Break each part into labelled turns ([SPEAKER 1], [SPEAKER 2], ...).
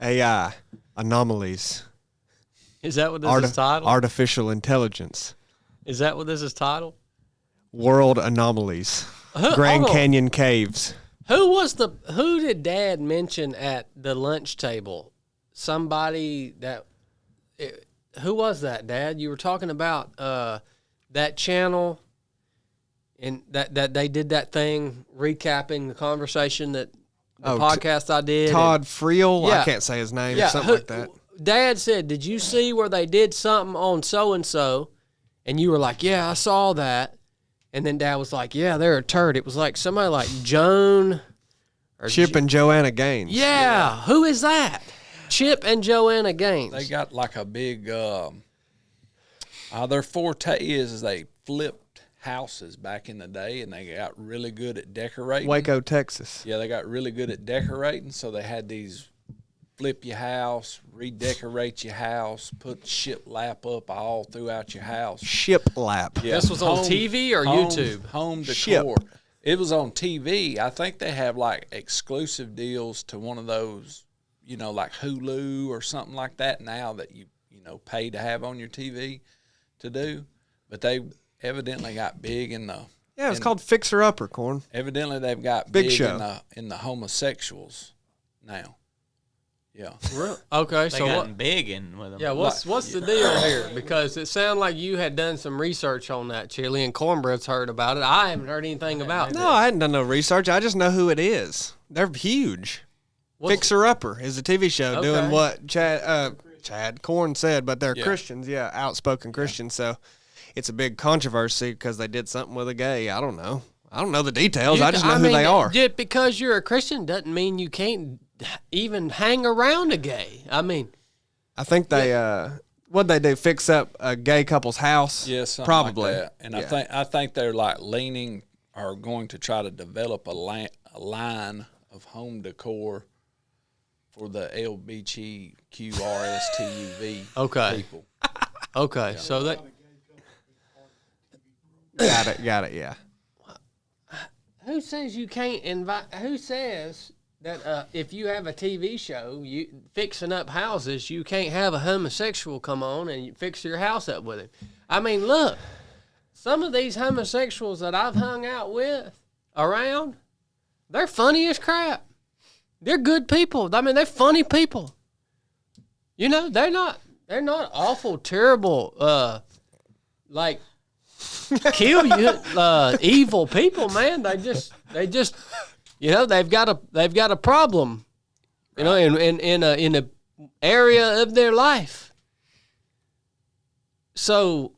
[SPEAKER 1] AI, anomalies.
[SPEAKER 2] Is that what this is titled?
[SPEAKER 1] Artificial intelligence.
[SPEAKER 2] Is that what this is titled?
[SPEAKER 1] World anomalies. Grand Canyon caves.
[SPEAKER 2] Who did Dad mention at the lunch table? Somebody that, who was that, Dad? You were talking about that channel, and that they did that thing recapping the conversation that the podcast I did.
[SPEAKER 1] Todd Friel? Yeah. I can't say his name. Yeah, something like that.
[SPEAKER 2] Dad said, did you see where they did something on so-and-so? And you were like, yeah, I saw that. And then Dad was like, yeah, they're a turd. It was like somebody like Joan. Or
[SPEAKER 1] Chip and Joanna Gaines.
[SPEAKER 2] Yeah. Who is that? Chip and Joanna Gaines.
[SPEAKER 3] They got like a big, their forte is they flipped houses back in the day, and they got really good at decorating.
[SPEAKER 1] Waco, Texas.
[SPEAKER 3] Yeah, they got really good at decorating, so they had these flip your house, redecorate your house, put shiplap up all throughout your house.
[SPEAKER 1] Shiplap.
[SPEAKER 2] Yeah. This was on TV or YouTube?
[SPEAKER 3] Home decor.
[SPEAKER 1] Ship.
[SPEAKER 3] It was on TV. I think they have like exclusive deals to one of those, like Hulu or something like that now that you pay to have on your TV to do. But they evidently got big in the...
[SPEAKER 1] Yeah, it's called Fixer Upper, Corn.
[SPEAKER 3] Evidently they've got
[SPEAKER 1] big
[SPEAKER 3] show in the homosexuals now. Yeah.
[SPEAKER 2] Okay,
[SPEAKER 4] they
[SPEAKER 2] so
[SPEAKER 4] got big in with them.
[SPEAKER 2] Yeah, what's the deal here? Because it sounded like you had done some research on that, Chili, and Cornbread's heard about it. I haven't heard anything about it.
[SPEAKER 1] No, I hadn't done no research. I just know who it is. They're huge. Fixer Upper is a TV show doing what Chad Corn said, but they're Christians, outspoken Christians. So it's a big controversy because they did something with a gay. I don't know. I don't know the details. I just know who they are.
[SPEAKER 2] Just because you're a Christian doesn't mean you can't even hang around a gay. I mean,
[SPEAKER 1] I think they what'd they do? Fix up a gay couple's house?
[SPEAKER 3] Yes, yeah,
[SPEAKER 1] probably.
[SPEAKER 3] Like that. And I think they're like leaning or going to try to develop a line of home decor for the LGBTQRSTUV people.
[SPEAKER 2] Okay, yeah. So that
[SPEAKER 1] got it. Yeah.
[SPEAKER 2] Who says you can't invite? Who says that if you have a TV show, you fixing up houses, you can't have a homosexual come on and you fix your house up with him? I mean, look, some of these homosexuals that I've hung out with around, they're funny as crap. They're good people. I mean, they're funny people. They're not awful, terrible, like kill you, evil people, man. They just they've got a problem, in a area of their life. So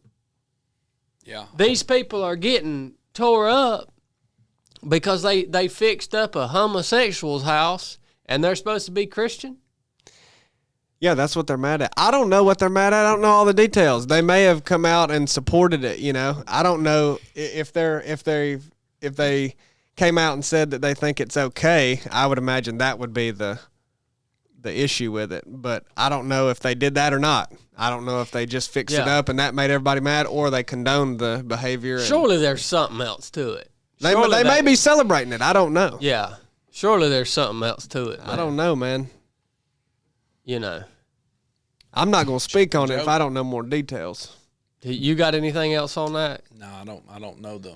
[SPEAKER 2] these people are getting tore up because they fixed up a homosexual's house and they're supposed to be Christian.
[SPEAKER 1] Yeah, that's what they're mad at. I don't know what they're mad at. I don't know all the details. They may have come out and supported it. I don't know if they came out and said that they think it's okay. I would imagine that would be the issue with it. But I don't know if they did that or not. I don't know if they just fixed it up and that made everybody mad, or they condoned the behavior.
[SPEAKER 2] Surely there's something else to it.
[SPEAKER 1] They may be celebrating it. I don't know.
[SPEAKER 2] Yeah, surely there's something else to it, man.
[SPEAKER 1] I don't know, man.
[SPEAKER 2] I'm
[SPEAKER 1] not going to speak on it if I don't know more details.
[SPEAKER 2] You got anything else on that?
[SPEAKER 3] No, I don't know the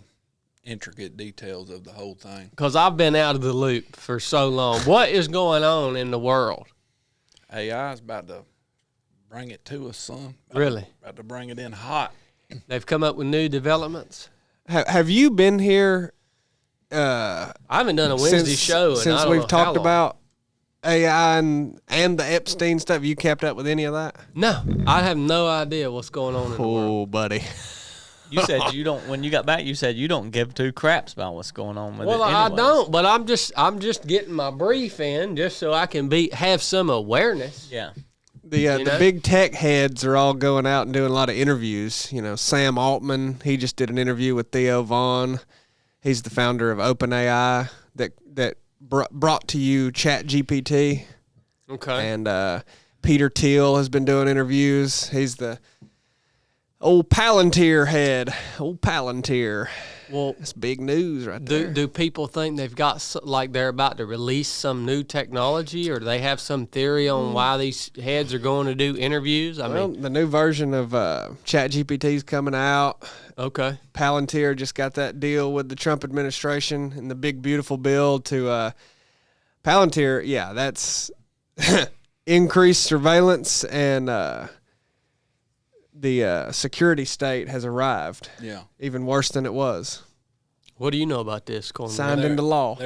[SPEAKER 3] intricate details of the whole thing.
[SPEAKER 2] Because I've been out of the loop for so long. What is going on in the world?
[SPEAKER 3] AI is about to bring it to us, son.
[SPEAKER 2] Really?
[SPEAKER 3] About to bring it in hot.
[SPEAKER 2] They've come up with new developments.
[SPEAKER 1] Have you been here?
[SPEAKER 2] I haven't done a Wednesday show
[SPEAKER 1] since we've talked about AI and the Epstein stuff. You kept up with any of that?
[SPEAKER 2] No, I have no idea what's going on in the world.
[SPEAKER 1] Oh, buddy.
[SPEAKER 4] You said you don't. When you got back, you said you don't give two craps about what's going on with it.
[SPEAKER 2] Well, I don't, but I'm just getting my brief in just so I can have some awareness.
[SPEAKER 4] Yeah.
[SPEAKER 1] The big tech heads are all going out and doing a lot of interviews. Sam Altman, he just did an interview with Theo Vaughn. He's the founder of OpenAI that brought to you ChatGPT.
[SPEAKER 2] Okay.
[SPEAKER 1] And Peter Thiel has been doing interviews. He's the Old Palantir head. Old Palantir.
[SPEAKER 2] Well,
[SPEAKER 1] That's big news right there.
[SPEAKER 2] do people think they've got like they're about to release some new technology, or do they have some theory on why these heads are going to do interviews? I mean,
[SPEAKER 1] The new version of ChatGPT's coming out.
[SPEAKER 2] okay.
[SPEAKER 1] Palantir just got that deal with the Trump administration and the big beautiful bill to Palantir. Yeah, that's increased surveillance and the security state has arrived.
[SPEAKER 3] Yeah.
[SPEAKER 1] Even worse than it was.
[SPEAKER 2] What do you know about this? Cornbread?
[SPEAKER 1] Signed into law.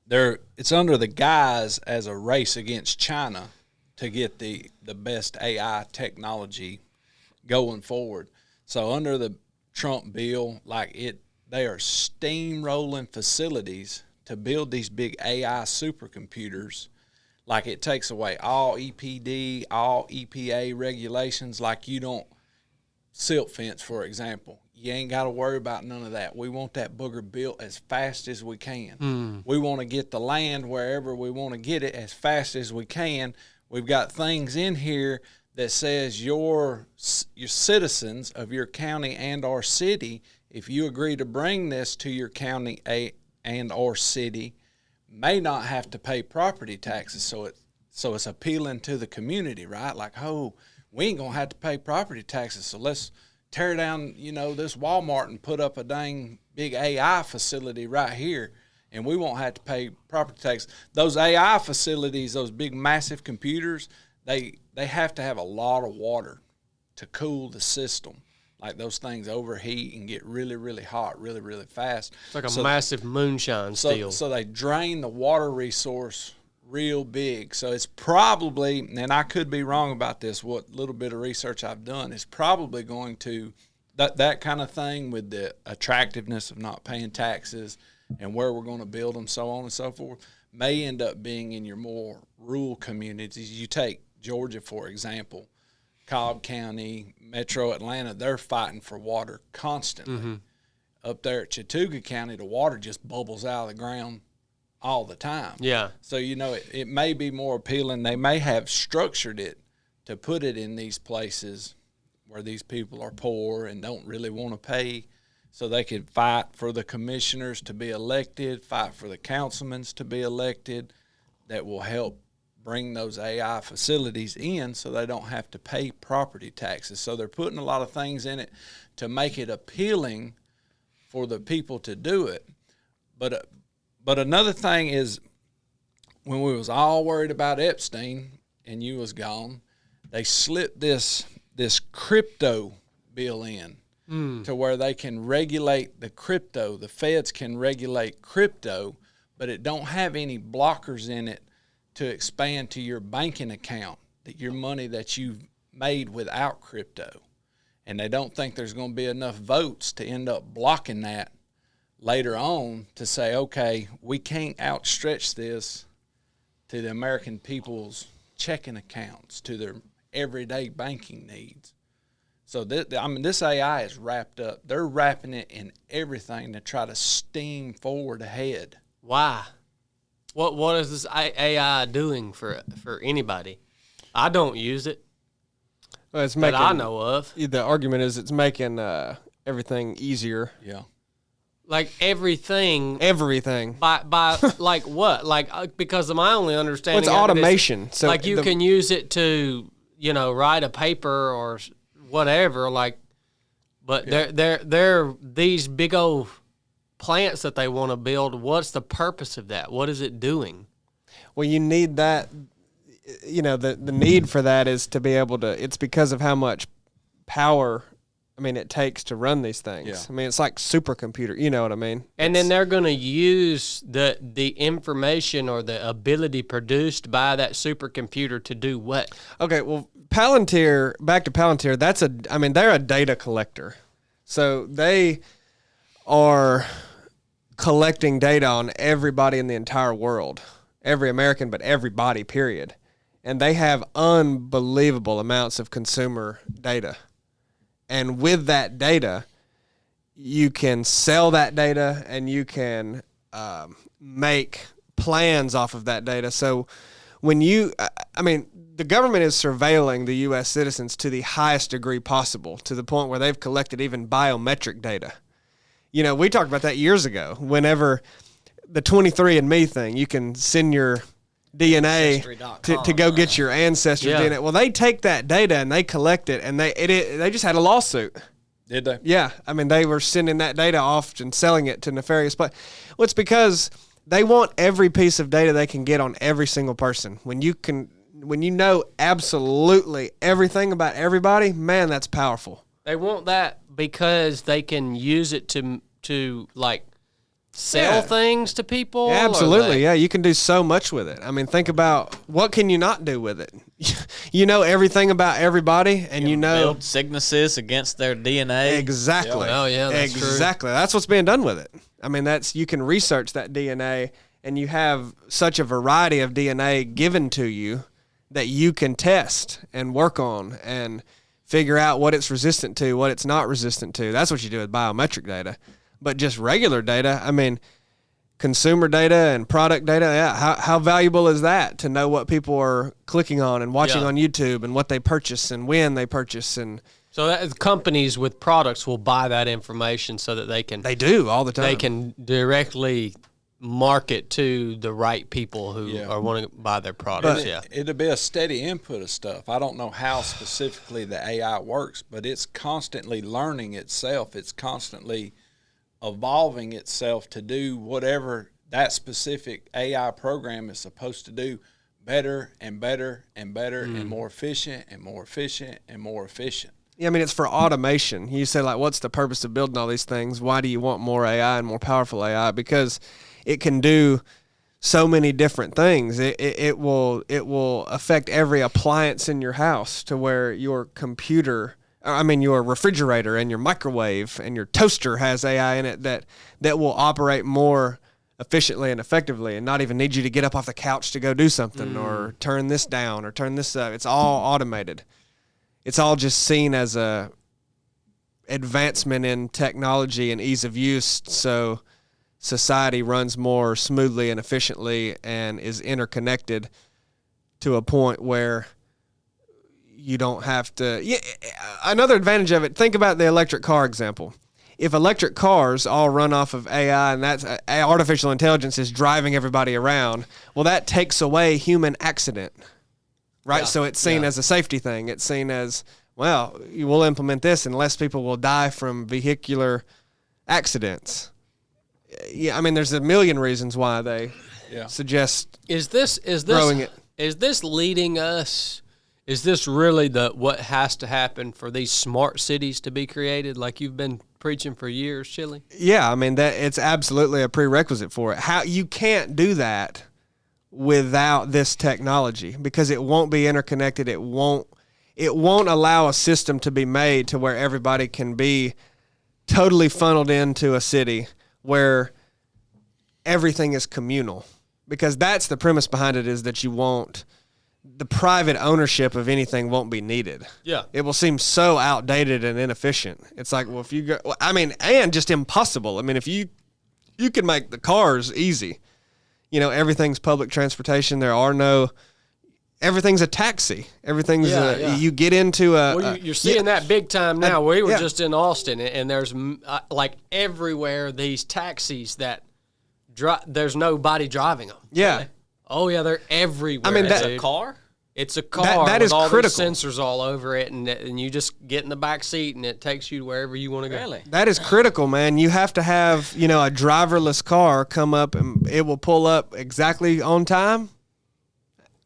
[SPEAKER 3] It's under the guise as a race against China to get the best AI technology going forward. So under the Trump bill, they are steamrolling facilities to build these big AI supercomputers. Like it takes away all EPD, all EPA regulations. Like you don't silt fence, for example. You ain't got to worry about none of that. We want that booger built as fast as we can. We want to get the land wherever we want to get it as fast as we can. We've got things in here that says your citizens of your county and or city, if you agree to bring this to your county and or city, may not have to pay property taxes. So it's appealing to the community, right? Like, oh, we ain't gonna have to pay property taxes, so let's tear down, this Walmart and put up a dang big AI facility right here, and we won't have to pay property tax. Those AI facilities, those big massive computers, they have to have a lot of water to cool the system. Like those things overheat and get really, really hot really, really fast.
[SPEAKER 2] It's like a massive moonshine still.
[SPEAKER 3] So they drain the water resource real big. So it's probably, and I could be wrong about this, what little bit of research I've done, is probably going to, that kind of thing with the attractiveness of not paying taxes and where we're going to build them, so on and so forth, may end up being in your more rural communities. You take Georgia, for example. Cobb County, Metro Atlanta, they're fighting for water constantly. Up there at Chattooga County, the water just bubbles out of the ground all the time.
[SPEAKER 2] Yeah.
[SPEAKER 3] So, it may be more appealing. They may have structured it to put it in these places where these people are poor and don't really want to pay, so they could fight for the commissioners to be elected, fight for the councilmen to be elected. That will help bring those AI facilities in so they don't have to pay property taxes. So they're putting a lot of things in it to make it appealing for the people to do it. But another thing is, when we was all worried about Epstein and you was gone, they slipped this crypto bill in to where they can regulate the crypto. The feds can regulate crypto, but it don't have any blockers in it to expand to your banking account, that your money that you've made without crypto. And they don't think there's going to be enough votes to end up blocking that later on to say, okay, we can't outstretch this to the American people's checking accounts, to their everyday banking needs. So this AI is wrapped up. They're wrapping it in everything to try to steam forward ahead.
[SPEAKER 2] Why? What is this AI doing for anybody? I don't use it.
[SPEAKER 1] Well, it's
[SPEAKER 2] that I know of.
[SPEAKER 1] The argument is it's making everything easier.
[SPEAKER 3] Yeah.
[SPEAKER 2] Like everything.
[SPEAKER 1] Everything.
[SPEAKER 2] By like what? Like because of my only understanding.
[SPEAKER 1] Well, it's automation.
[SPEAKER 2] So like you can use it to write a paper or whatever. Like, but they're these big old plants that they want to build. What's the purpose of that? What is it doing?
[SPEAKER 1] Well, you need that. The need for that is to be able to. It's because of how much power, it takes to run these things.
[SPEAKER 3] Yeah.
[SPEAKER 1] It's like supercomputer. You know what I mean?
[SPEAKER 2] And then they're going to use the information or the ability produced by that supercomputer to do what?
[SPEAKER 1] Okay, well, Palantir. Back to Palantir. They're a data collector, so they are collecting data on everybody in the entire world, every American, but everybody, period. And they have unbelievable amounts of consumer data. And with that data, you can sell that data and you can make plans off of that data. So when the government is surveilling the U.S. citizens to the highest degree possible, to the point where they've collected even biometric data. We talked about that years ago. Whenever the 23andMe thing, you can send your DNA to go get your ancestors' DNA. Well, they take that data and they collect it, and they just had a lawsuit.
[SPEAKER 3] Did they?
[SPEAKER 1] Yeah. They were sending that data off and selling it to nefarious places. Well, it's because they want every piece of data they can get on every single person. When you know absolutely everything about everybody, man, that's powerful.
[SPEAKER 2] They want that because they can use it to like sell things to people.
[SPEAKER 1] Yeah, absolutely. Yeah, you can do so much with it. Think about what can you not do with it? You know everything about everybody, and you know
[SPEAKER 4] build sicknesses against their DNA.
[SPEAKER 1] Exactly.
[SPEAKER 2] Oh yeah, that's
[SPEAKER 1] exactly.
[SPEAKER 2] true.
[SPEAKER 1] That's what's being done with it. You can research that DNA, and you have such a variety of DNA given to you that you can test and work on and figure out what it's resistant to, what it's not resistant to. That's what you do with biometric data. But just regular data, consumer data and product data, how valuable is that to know what people are clicking on and watching on YouTube and what they purchase and when they purchase? And
[SPEAKER 2] so that companies with products will buy that information so that they
[SPEAKER 1] do all the time.
[SPEAKER 2] They can directly market to the right people who are wanting to buy their products.
[SPEAKER 3] It'll be a steady input of stuff. I don't know how specifically the AI works, but it's constantly learning itself. It's constantly evolving itself to do whatever that specific AI program is supposed to do better and better and better and more efficient and more efficient and more efficient.
[SPEAKER 1] Yeah, it's for automation. You say, what's the purpose of building all these things? Why do you want more AI and more powerful AI? Because it can do so many different things. It will affect every appliance in your house, to where your your refrigerator and your microwave and your toaster has AI in it that will operate more efficiently and effectively, and not even need you to get up off the couch to go do something or turn this down or turn this up. It's all automated. It's all just seen as a advancement in technology and ease of use, so society runs more smoothly and efficiently and is interconnected to a point where you don't have to. Yeah, another advantage of it, think about the electric car example. If electric cars all run off of AI and that's artificial intelligence is driving everybody around, well, that takes away human accident, right?
[SPEAKER 2] Yeah.
[SPEAKER 1] So it's seen as a safety thing. It's seen as, well, you will implement this and less people will die from vehicular accidents. Yeah, there's a million reasons why they suggest growing it.
[SPEAKER 2] Is this leading us? Is this really what has to happen for these smart cities to be created, like you've been preaching for years, Chili?
[SPEAKER 1] Yeah, that it's absolutely a prerequisite for it. How you can't do that without this technology, because it won't be interconnected. It won't allow a system to be made to where everybody can be totally funneled into a city where everything is communal, because that's the premise behind it, is that the private ownership of anything won't be needed. Yeah. It will seem so outdated and inefficient. It's like, well, if you go, and just impossible. If you can make the cars easy, everything's public transportation. Everything's a taxi. Everything's you get into
[SPEAKER 2] you're seeing that big time now. We were just in Austin, and there's everywhere these taxis that there's nobody driving them.
[SPEAKER 1] Yeah.
[SPEAKER 2] Really. Oh yeah, they're everywhere.
[SPEAKER 4] That's a car.
[SPEAKER 2] It's a car
[SPEAKER 1] that
[SPEAKER 2] with
[SPEAKER 1] is
[SPEAKER 2] all
[SPEAKER 1] critical.
[SPEAKER 2] these sensors all over it, and you just get in the back seat, and it takes you wherever you want to go.
[SPEAKER 4] Really?
[SPEAKER 1] That is critical, man. You have to have a driverless car come up, and it will pull up exactly on time.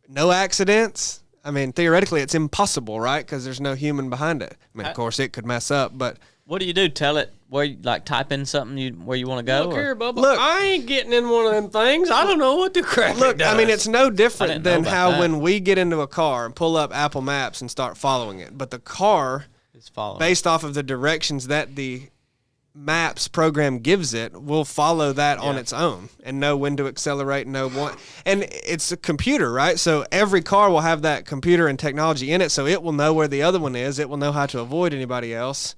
[SPEAKER 1] No accidents. Theoretically, it's impossible, right? Because there's no human behind it. Of course, it could mess up, but
[SPEAKER 4] what do you do? Tell it where you type in something where you want to go?
[SPEAKER 2] Look here, Bubba. Look, I ain't getting in one of them things. I don't know what the crap
[SPEAKER 1] Look,
[SPEAKER 2] it does.
[SPEAKER 1] it's no different than how
[SPEAKER 4] that.
[SPEAKER 1] when we get into a car and pull up Apple Maps and start following it. But the car, based off of the directions that the Maps program gives it, will follow that on its own and know when to accelerate, know what. And it's a computer, right? So every car will have that computer and technology in it, so it will know where the other one is. It will know how to avoid anybody else.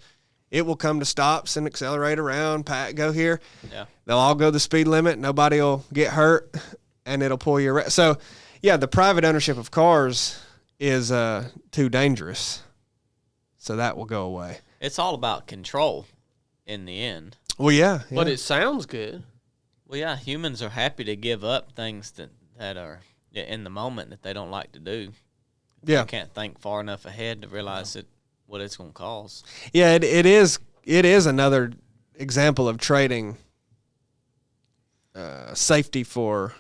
[SPEAKER 1] It will come to stops and accelerate around, go here. Yeah. They'll all go the speed limit. Nobody will get hurt, and it'll pull you around. So Yeah, the private ownership of cars is too dangerous. So that will go away.
[SPEAKER 4] It's all about control in the end.
[SPEAKER 1] Well, yeah.
[SPEAKER 2] But it sounds good.
[SPEAKER 4] Well, yeah, humans are happy to give up things that are in the moment that they don't like to do.
[SPEAKER 1] Yeah.
[SPEAKER 4] You can't think far enough ahead to realize what it's going to cause.
[SPEAKER 1] Yeah, it is another example of trading safety for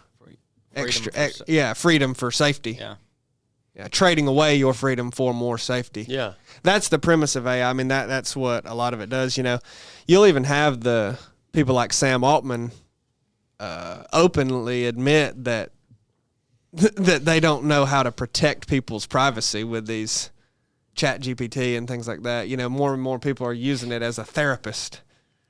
[SPEAKER 1] freedom for safety. Yeah, trading away your freedom for more safety.
[SPEAKER 2] Yeah.
[SPEAKER 1] That's the premise of AI. I mean, that's what a lot of it does, you know. You'll even have the people like Sam Altman openly admit that they don't know how to protect people's privacy with these Chat GPT and things like that. You know, more and more people are using it as a therapist.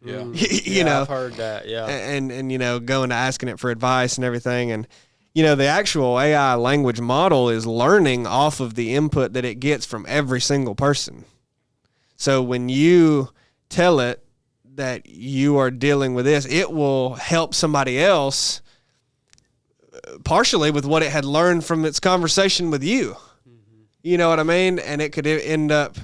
[SPEAKER 3] Yeah.
[SPEAKER 1] you know,
[SPEAKER 2] I've heard that, yeah.
[SPEAKER 1] And you know, going to asking it for advice and everything. And you know, the actual AI language model is learning off of the input that it gets from every single person. So when you tell it that you are dealing with this, it will help somebody else partially with what it had learned from its conversation with you. Mm-hmm. You know what I mean? And it could end up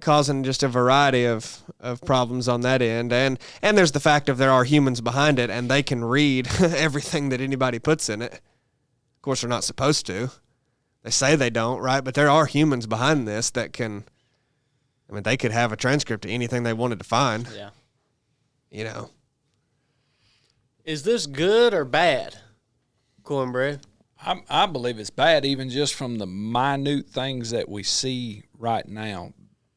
[SPEAKER 1] causing just a variety of problems on that end. And there's the fact of there are humans behind it, and they can read everything that anybody puts in it. Of course, they're not supposed to. They say they don't, right? But there are humans behind this that can, I mean, they could have a transcript of anything they wanted to find.
[SPEAKER 4] Yeah.
[SPEAKER 1] You know.
[SPEAKER 2] Is this good or bad, Cornbread?
[SPEAKER 3] I believe it's bad, even just from the minute things that we see right now.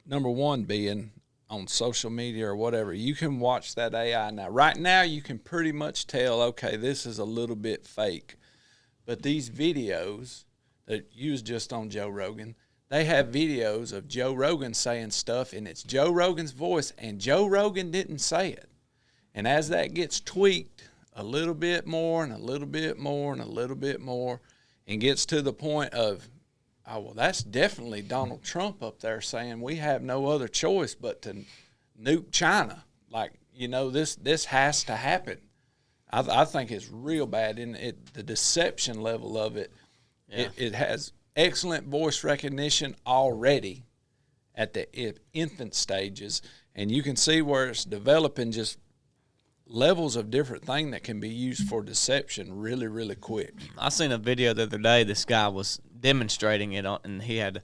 [SPEAKER 3] Number one being on social media or whatever, you can watch that AI now. Right now, you can pretty much tell, okay, this is a little bit fake. But these videos that you was just on Joe Rogan, they have videos of Joe Rogan saying stuff, and it's Joe Rogan's voice, and Joe Rogan didn't say it. And as that gets tweaked a little bit more and a little bit more and a little bit more, and gets to the point of, oh, well, that's definitely Donald Trump up there saying we have no other choice but to nuke China. Like, you know, this has to happen. I think it's real bad. And the deception level of it, yeah. It has excellent voice recognition already at the infant stages. And you can see where it's developing just levels of different thing that can be used for deception really, really quick.
[SPEAKER 4] I seen a video the other day. This guy was demonstrating it, and he had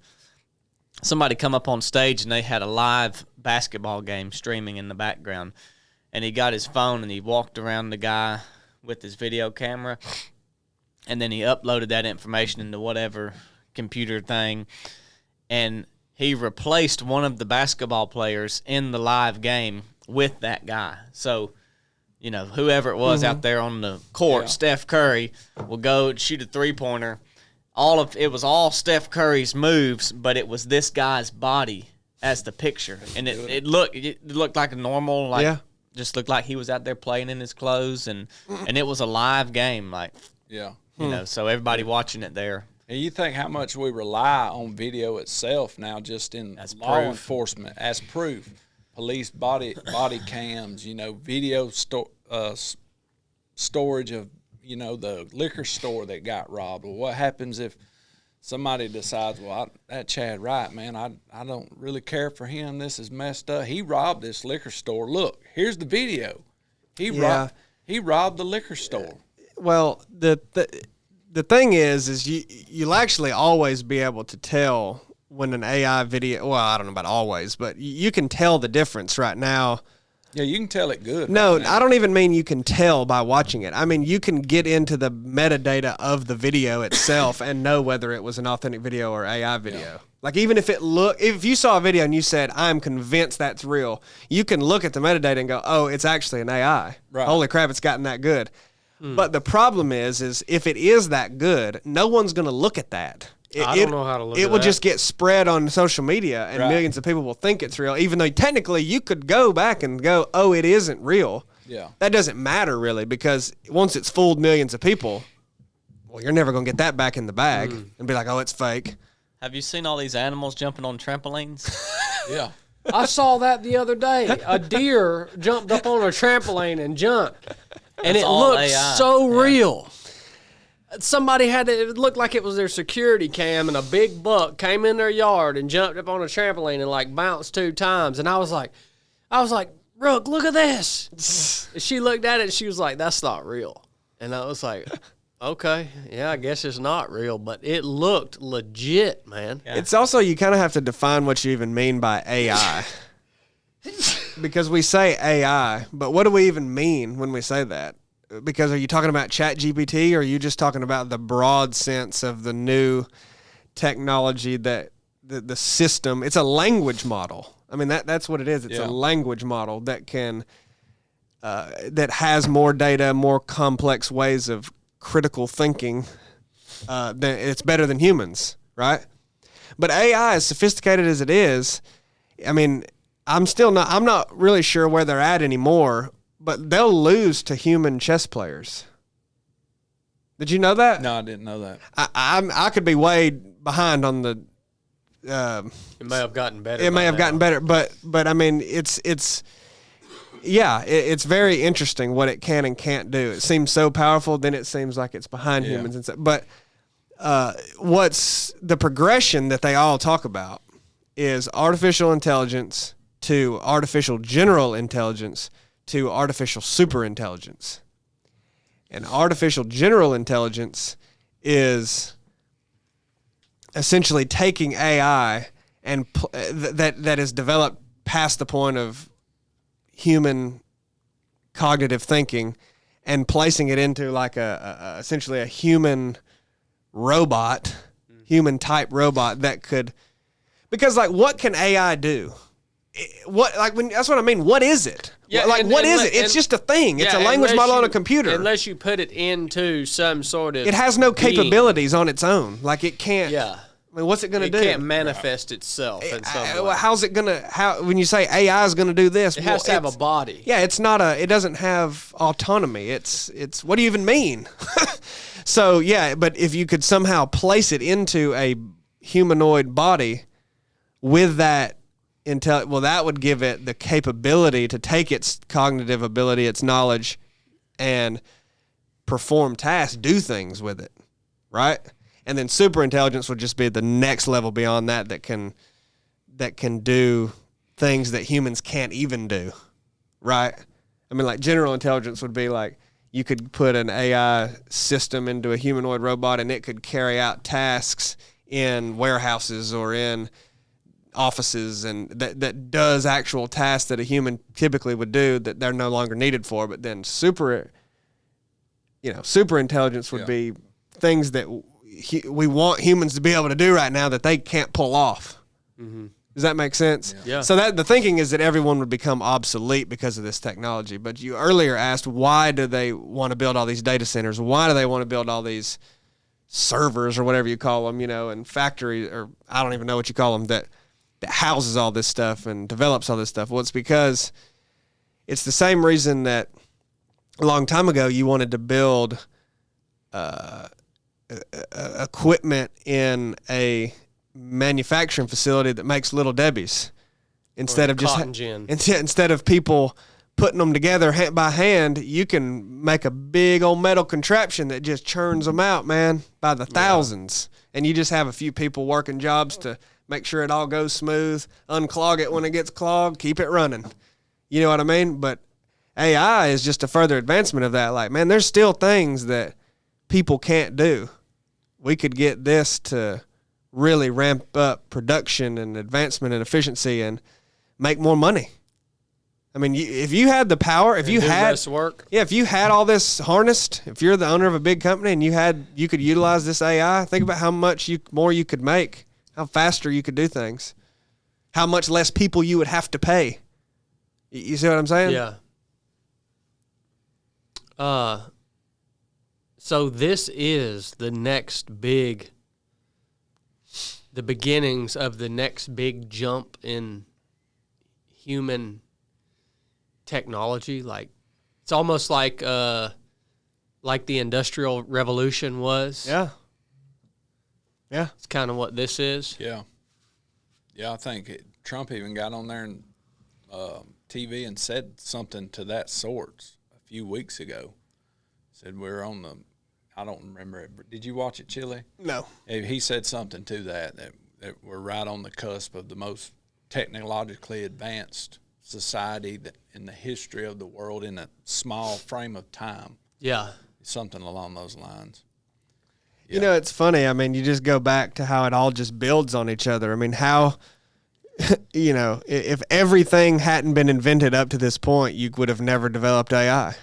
[SPEAKER 4] somebody come up on stage, and they had a live basketball game streaming in the background. And he got his phone, and he walked around the guy with his video camera, and then he uploaded that information into whatever computer thing, and he replaced one of the basketball players in the live game with that guy. So, you know, whoever it was out there on the court, Steph Curry, will go shoot a three-pointer. It was all Steph Curry's moves, but it was this guy's body as the picture, and it looked like a normal, just looked like he was out there playing in his clothes, and it was a live game, you know, so everybody watching it there.
[SPEAKER 3] And you think how much we rely on video itself now, just in law enforcement as proof. Police body cams, you know, video storage of, you know, the liquor store that got robbed. Well, what happens if somebody decides, well, that Chad Wright, man, I don't really care for him. This is messed up. He robbed this liquor store. Look, here's the video. He robbed the liquor store.
[SPEAKER 1] Well, the thing is you'll actually always be able to tell when an AI video, well, I don't know about always, but you can tell the difference right now.
[SPEAKER 3] Yeah, you can tell it good.
[SPEAKER 1] No, right, I don't even mean you can tell by watching it. I mean, you can get into the metadata of the video itself and know whether it was an authentic video or AI video. Yeah. Like, even if if you saw a video and you said, I'm convinced that's real, you can look at the metadata and go, oh, it's actually an AI. Right. Holy crap, it's gotten that good. But the problem is if it is that good, no one's going to look at that.
[SPEAKER 2] I don't know how to look at that.
[SPEAKER 1] It will just get spread on social media, and millions of people will think it's real, even though technically you could go back and go, oh, it isn't real. Yeah. That doesn't matter, really, because once it's fooled millions of people, well, you're never going to get that back in the bag and be like, oh, it's fake.
[SPEAKER 4] Have you seen all these animals jumping on trampolines?
[SPEAKER 3] Yeah.
[SPEAKER 2] I saw that the other day. A deer jumped up on a trampoline and jumped. And it looked so real. somebody had it looked like it was their security cam, and a big buck came in their yard and jumped up on a trampoline and like bounced 2 times. And I was like, Brooke, look at this. And she looked at it and she was like, that's not real. And I was like, okay, yeah, I guess it's not real, but it looked legit, man.
[SPEAKER 4] Yeah.
[SPEAKER 1] It's also, you kind of have to define what you even mean by AI. Because we say AI, but what do we even mean when we say that? Because are you talking about ChatGPT, or are you just talking about the broad sense of the new technology that the system, it's a language model. I mean, that's what it is. It's a language model that can, that has more data, more complex ways of critical thinking. It's better than humans, right? But AI, as sophisticated as it is, I mean, I'm not really sure where they're at anymore, but they'll lose to human chess players. Did you know that?
[SPEAKER 3] No, I didn't know that.
[SPEAKER 1] I could be way behind on the.
[SPEAKER 2] It may have gotten better.
[SPEAKER 1] It may have gotten better, but I mean, it's very interesting what it can and can't do. It seems so powerful, then it seems like it's behind humans and stuff. But what's the progression that they all talk about is artificial intelligence to artificial general intelligence to artificial superintelligence. And artificial general intelligence is essentially taking AI and that is developed past the point of human cognitive thinking and placing it into like essentially a human robot, human type robot that could, because like what can AI do? That's what I mean. What is it?
[SPEAKER 2] Yeah,
[SPEAKER 1] what is it? It's just a thing. It's a language model on a computer.
[SPEAKER 2] Unless you put it into some sort of,
[SPEAKER 1] it has no capabilities on its own. Like it can't.
[SPEAKER 2] Yeah.
[SPEAKER 1] I mean, what's it going to do?
[SPEAKER 2] It can't manifest itself in some way.
[SPEAKER 1] How's it going to? When you say AI is going to do this,
[SPEAKER 2] it has to have a body.
[SPEAKER 1] Yeah, it's not it doesn't have autonomy. It's. What do you even mean? So yeah, but if you could somehow place it into a humanoid body with that. Well, that would give it the capability to take its cognitive ability, its knowledge, and perform tasks, do things with it, right? And then superintelligence would just be the next level beyond that can do things that humans can't even do, right? I mean, like general intelligence would be like you could put an AI system into a humanoid robot and it could carry out tasks in warehouses or in offices and that does actual tasks that a human typically would do that they're no longer needed for. But then super intelligence would be things that we want humans to be able to do right now that they can't pull off. Mm-hmm. Does that make sense?
[SPEAKER 2] Yeah.
[SPEAKER 1] So that the thinking is that everyone would become obsolete because of this technology. But you earlier asked, why do they want to build all these data centers? Why do they want to build all these servers or whatever you call them, and factories, or I don't even know what you call them, that houses all this stuff and develops all this stuff? Well, it's because it's the same reason that a long time ago you wanted to build equipment in a manufacturing facility that makes Little Debbie's instead of just instead of people putting them together hand by hand. You can make a big old metal contraption that just churns them out, man, by the thousands, and you just have a few people working jobs to make sure it all goes smooth, unclog it when it gets clogged, keep it running. You know what I mean? But AI is just a further advancement of that. Like, man, there's still things that people can't do. We could get this to really ramp up production and advancement and efficiency and make more money. I mean, if you had the power, if you had
[SPEAKER 2] less work.
[SPEAKER 1] Yeah, if you had all this harnessed, if you're the owner of a big company and you could utilize this AI, think about how much more you could make. How faster you could do things. How much less people you would have to pay. You see what I'm saying?
[SPEAKER 2] Yeah. So this is the beginnings of the next big jump in human technology. Like it's almost like the Industrial Revolution was.
[SPEAKER 1] Yeah. Yeah.
[SPEAKER 2] It's kind of what this is.
[SPEAKER 3] Yeah. Yeah, I think Trump even got on there and TV and said something to that sort a few weeks ago. Said we're on the I don't remember it. But did you watch it, Chili?
[SPEAKER 1] No.
[SPEAKER 3] He said something to that we're right on the cusp of the most technologically advanced society that in the history of the world in a small frame of time.
[SPEAKER 2] Yeah.
[SPEAKER 3] Something along those lines.
[SPEAKER 1] You know, it's funny. I mean, you just go back to how it all just builds on each other. I mean, how, you know, if everything hadn't been invented up to this point, you would have never developed AI.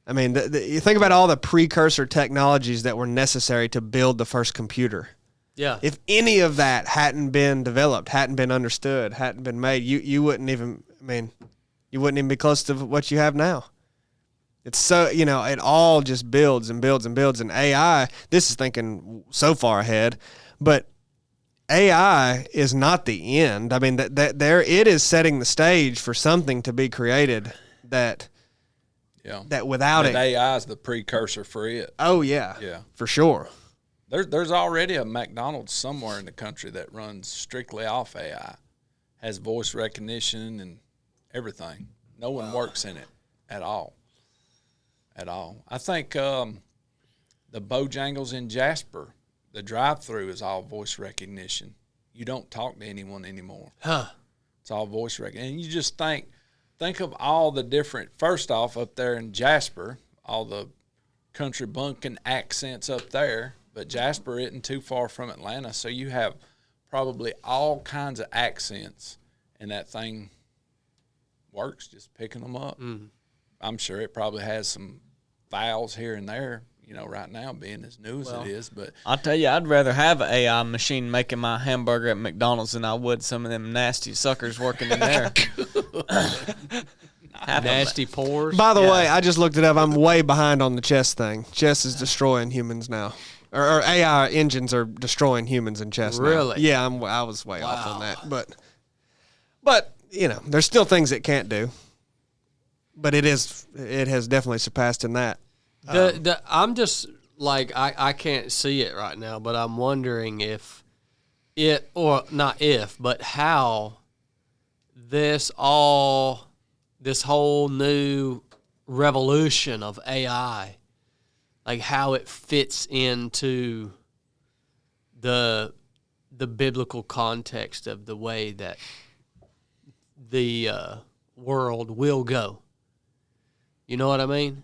[SPEAKER 1] I mean, you think about all the precursor technologies that were necessary to build the first computer.
[SPEAKER 2] Yeah.
[SPEAKER 1] If any of that hadn't been developed, hadn't been understood, hadn't been made, you wouldn't even, I mean, you wouldn't even be close to what you have now. It's so, you know, it all just builds and builds and builds. And AI, this is thinking so far ahead, but AI is not the end. I mean, it is setting the stage for something to be created that without it.
[SPEAKER 3] AI is the precursor for it.
[SPEAKER 1] Oh, yeah.
[SPEAKER 3] Yeah.
[SPEAKER 1] For sure.
[SPEAKER 3] There's already a McDonald's somewhere in the country that runs strictly off AI, has voice recognition and everything. No one works in it at all. I think the Bojangles in Jasper, the drive-through is all voice recognition. You don't talk to anyone anymore.
[SPEAKER 2] Huh.
[SPEAKER 3] It's all voice recognition. And you just think of all the different, first off, up there in Jasper, all the country bumpkin accents up there, but Jasper isn't too far from Atlanta, so you have probably all kinds of accents, and that thing works just picking them up. Mm-hmm. I'm sure it probably has some vowels here and there, you know, right now being as new as it is. But
[SPEAKER 4] I'll tell you, I'd rather have an AI machine making my hamburger at McDonald's than I would some of them nasty suckers working in there.
[SPEAKER 2] Nasty pores.
[SPEAKER 1] By the way, I just looked it up. I'm way behind on the chess thing. Chess is destroying humans now. Or AI engines are destroying humans in chess now.
[SPEAKER 2] Really?
[SPEAKER 1] Yeah, I was way off on that. But, you know, there's still things it can't do. But it has definitely surpassed in that.
[SPEAKER 2] I'm just like I can't see it right now, but I'm wondering if it, or not if, but how this whole new revolution of AI, like how it fits into the biblical context of the way that the world will go. You know what I mean?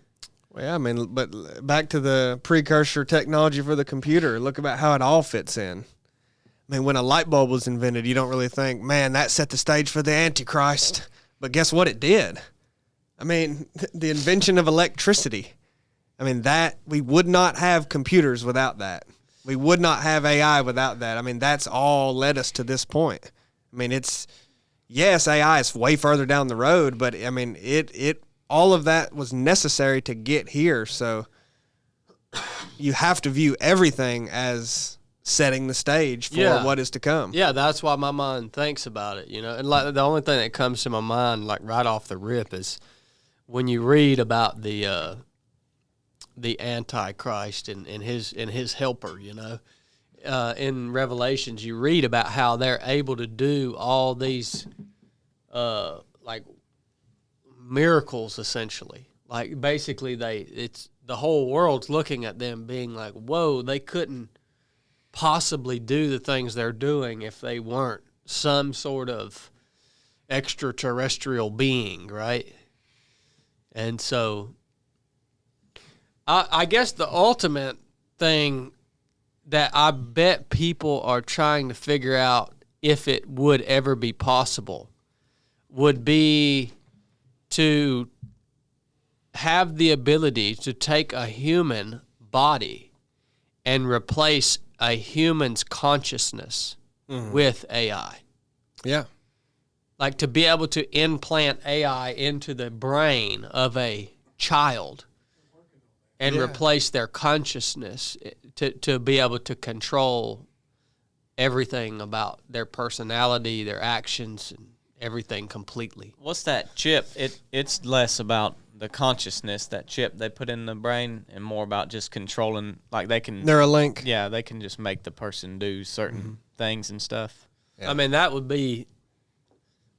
[SPEAKER 1] Well, yeah, I mean, but back to the precursor technology for the computer, look about how it all fits in. I mean, when a light bulb was invented, you don't really think, man, that set the stage for the Antichrist. But guess what it did? I mean, the invention of electricity. I mean, that we would not have computers without that. We would not have AI without that. I mean, that's all led us to this point. I mean, yes, AI is way further down the road, but I mean, it all of that was necessary to get here. So you have to view everything as setting the stage for what is to come.
[SPEAKER 2] Yeah, that's why my mind thinks about it, you know. And like the only thing that comes to my mind, like right off the rip, is when you read about the Antichrist and his helper, you know. In Revelations, you read about how they're able to do all these like miracles, essentially. Like basically, it's the whole world's looking at them, being like, "Whoa, they couldn't possibly do the things they're doing if they weren't some sort of extraterrestrial being, right?" And so, I guess the ultimate thing that I bet people are trying to figure out if it would ever be possible would be to have the ability to take a human body and replace a human's consciousness with AI.
[SPEAKER 1] Yeah.
[SPEAKER 2] Like to be able to implant AI into the brain of a child and replace their consciousness to be able to control everything about their personality, their actions, and everything completely.
[SPEAKER 4] What's that chip? It's less about the consciousness, that chip they put in the brain, and more about just controlling, like they can...
[SPEAKER 1] Neuralink.
[SPEAKER 4] Yeah, they can just make the person do certain things and stuff.
[SPEAKER 2] Yeah. I mean, that would be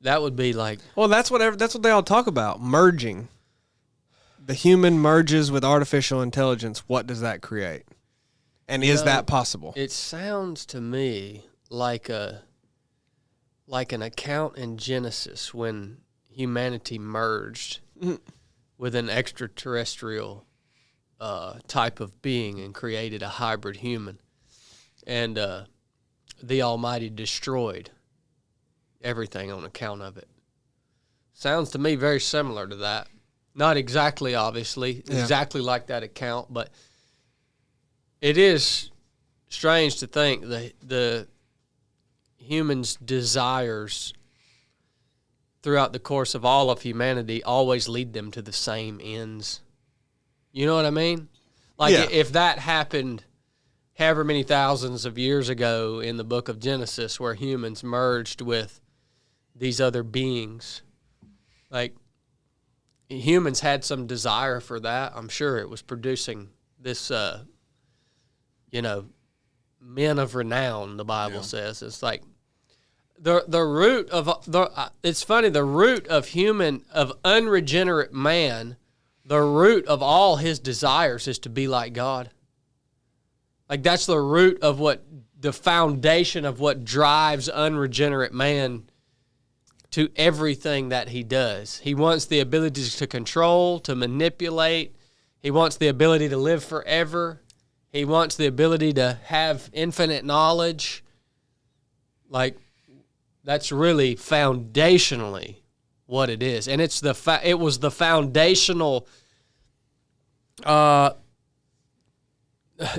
[SPEAKER 2] like...
[SPEAKER 1] Well, that's what they all talk about, merging. the human merges with artificial intelligence, what does that create? And is that possible?
[SPEAKER 2] It sounds to me like an account in Genesis when humanity merged with an extraterrestrial type of being and created a hybrid human. And the Almighty destroyed everything on account of it. Sounds to me very similar to that. Not exactly, obviously, exactly like that account, but it is strange to think the humans' desires throughout the course of all of humanity always lead them to the same ends. You know what I mean? Like if that happened however many thousands of years ago in the book of Genesis where humans merged with these other beings, like humans had some desire for that. I'm sure it was producing this, men of renown, the Bible says. It's like the root of, it's funny, the root of unregenerate man, the root of all his desires is to be like God. Like that's the root of the foundation of what drives unregenerate man to everything that he does. He wants the ability to control, to manipulate. He wants the ability to live forever. He wants the ability to have infinite knowledge. Like, that's really foundationally what it is. And it's it was the foundational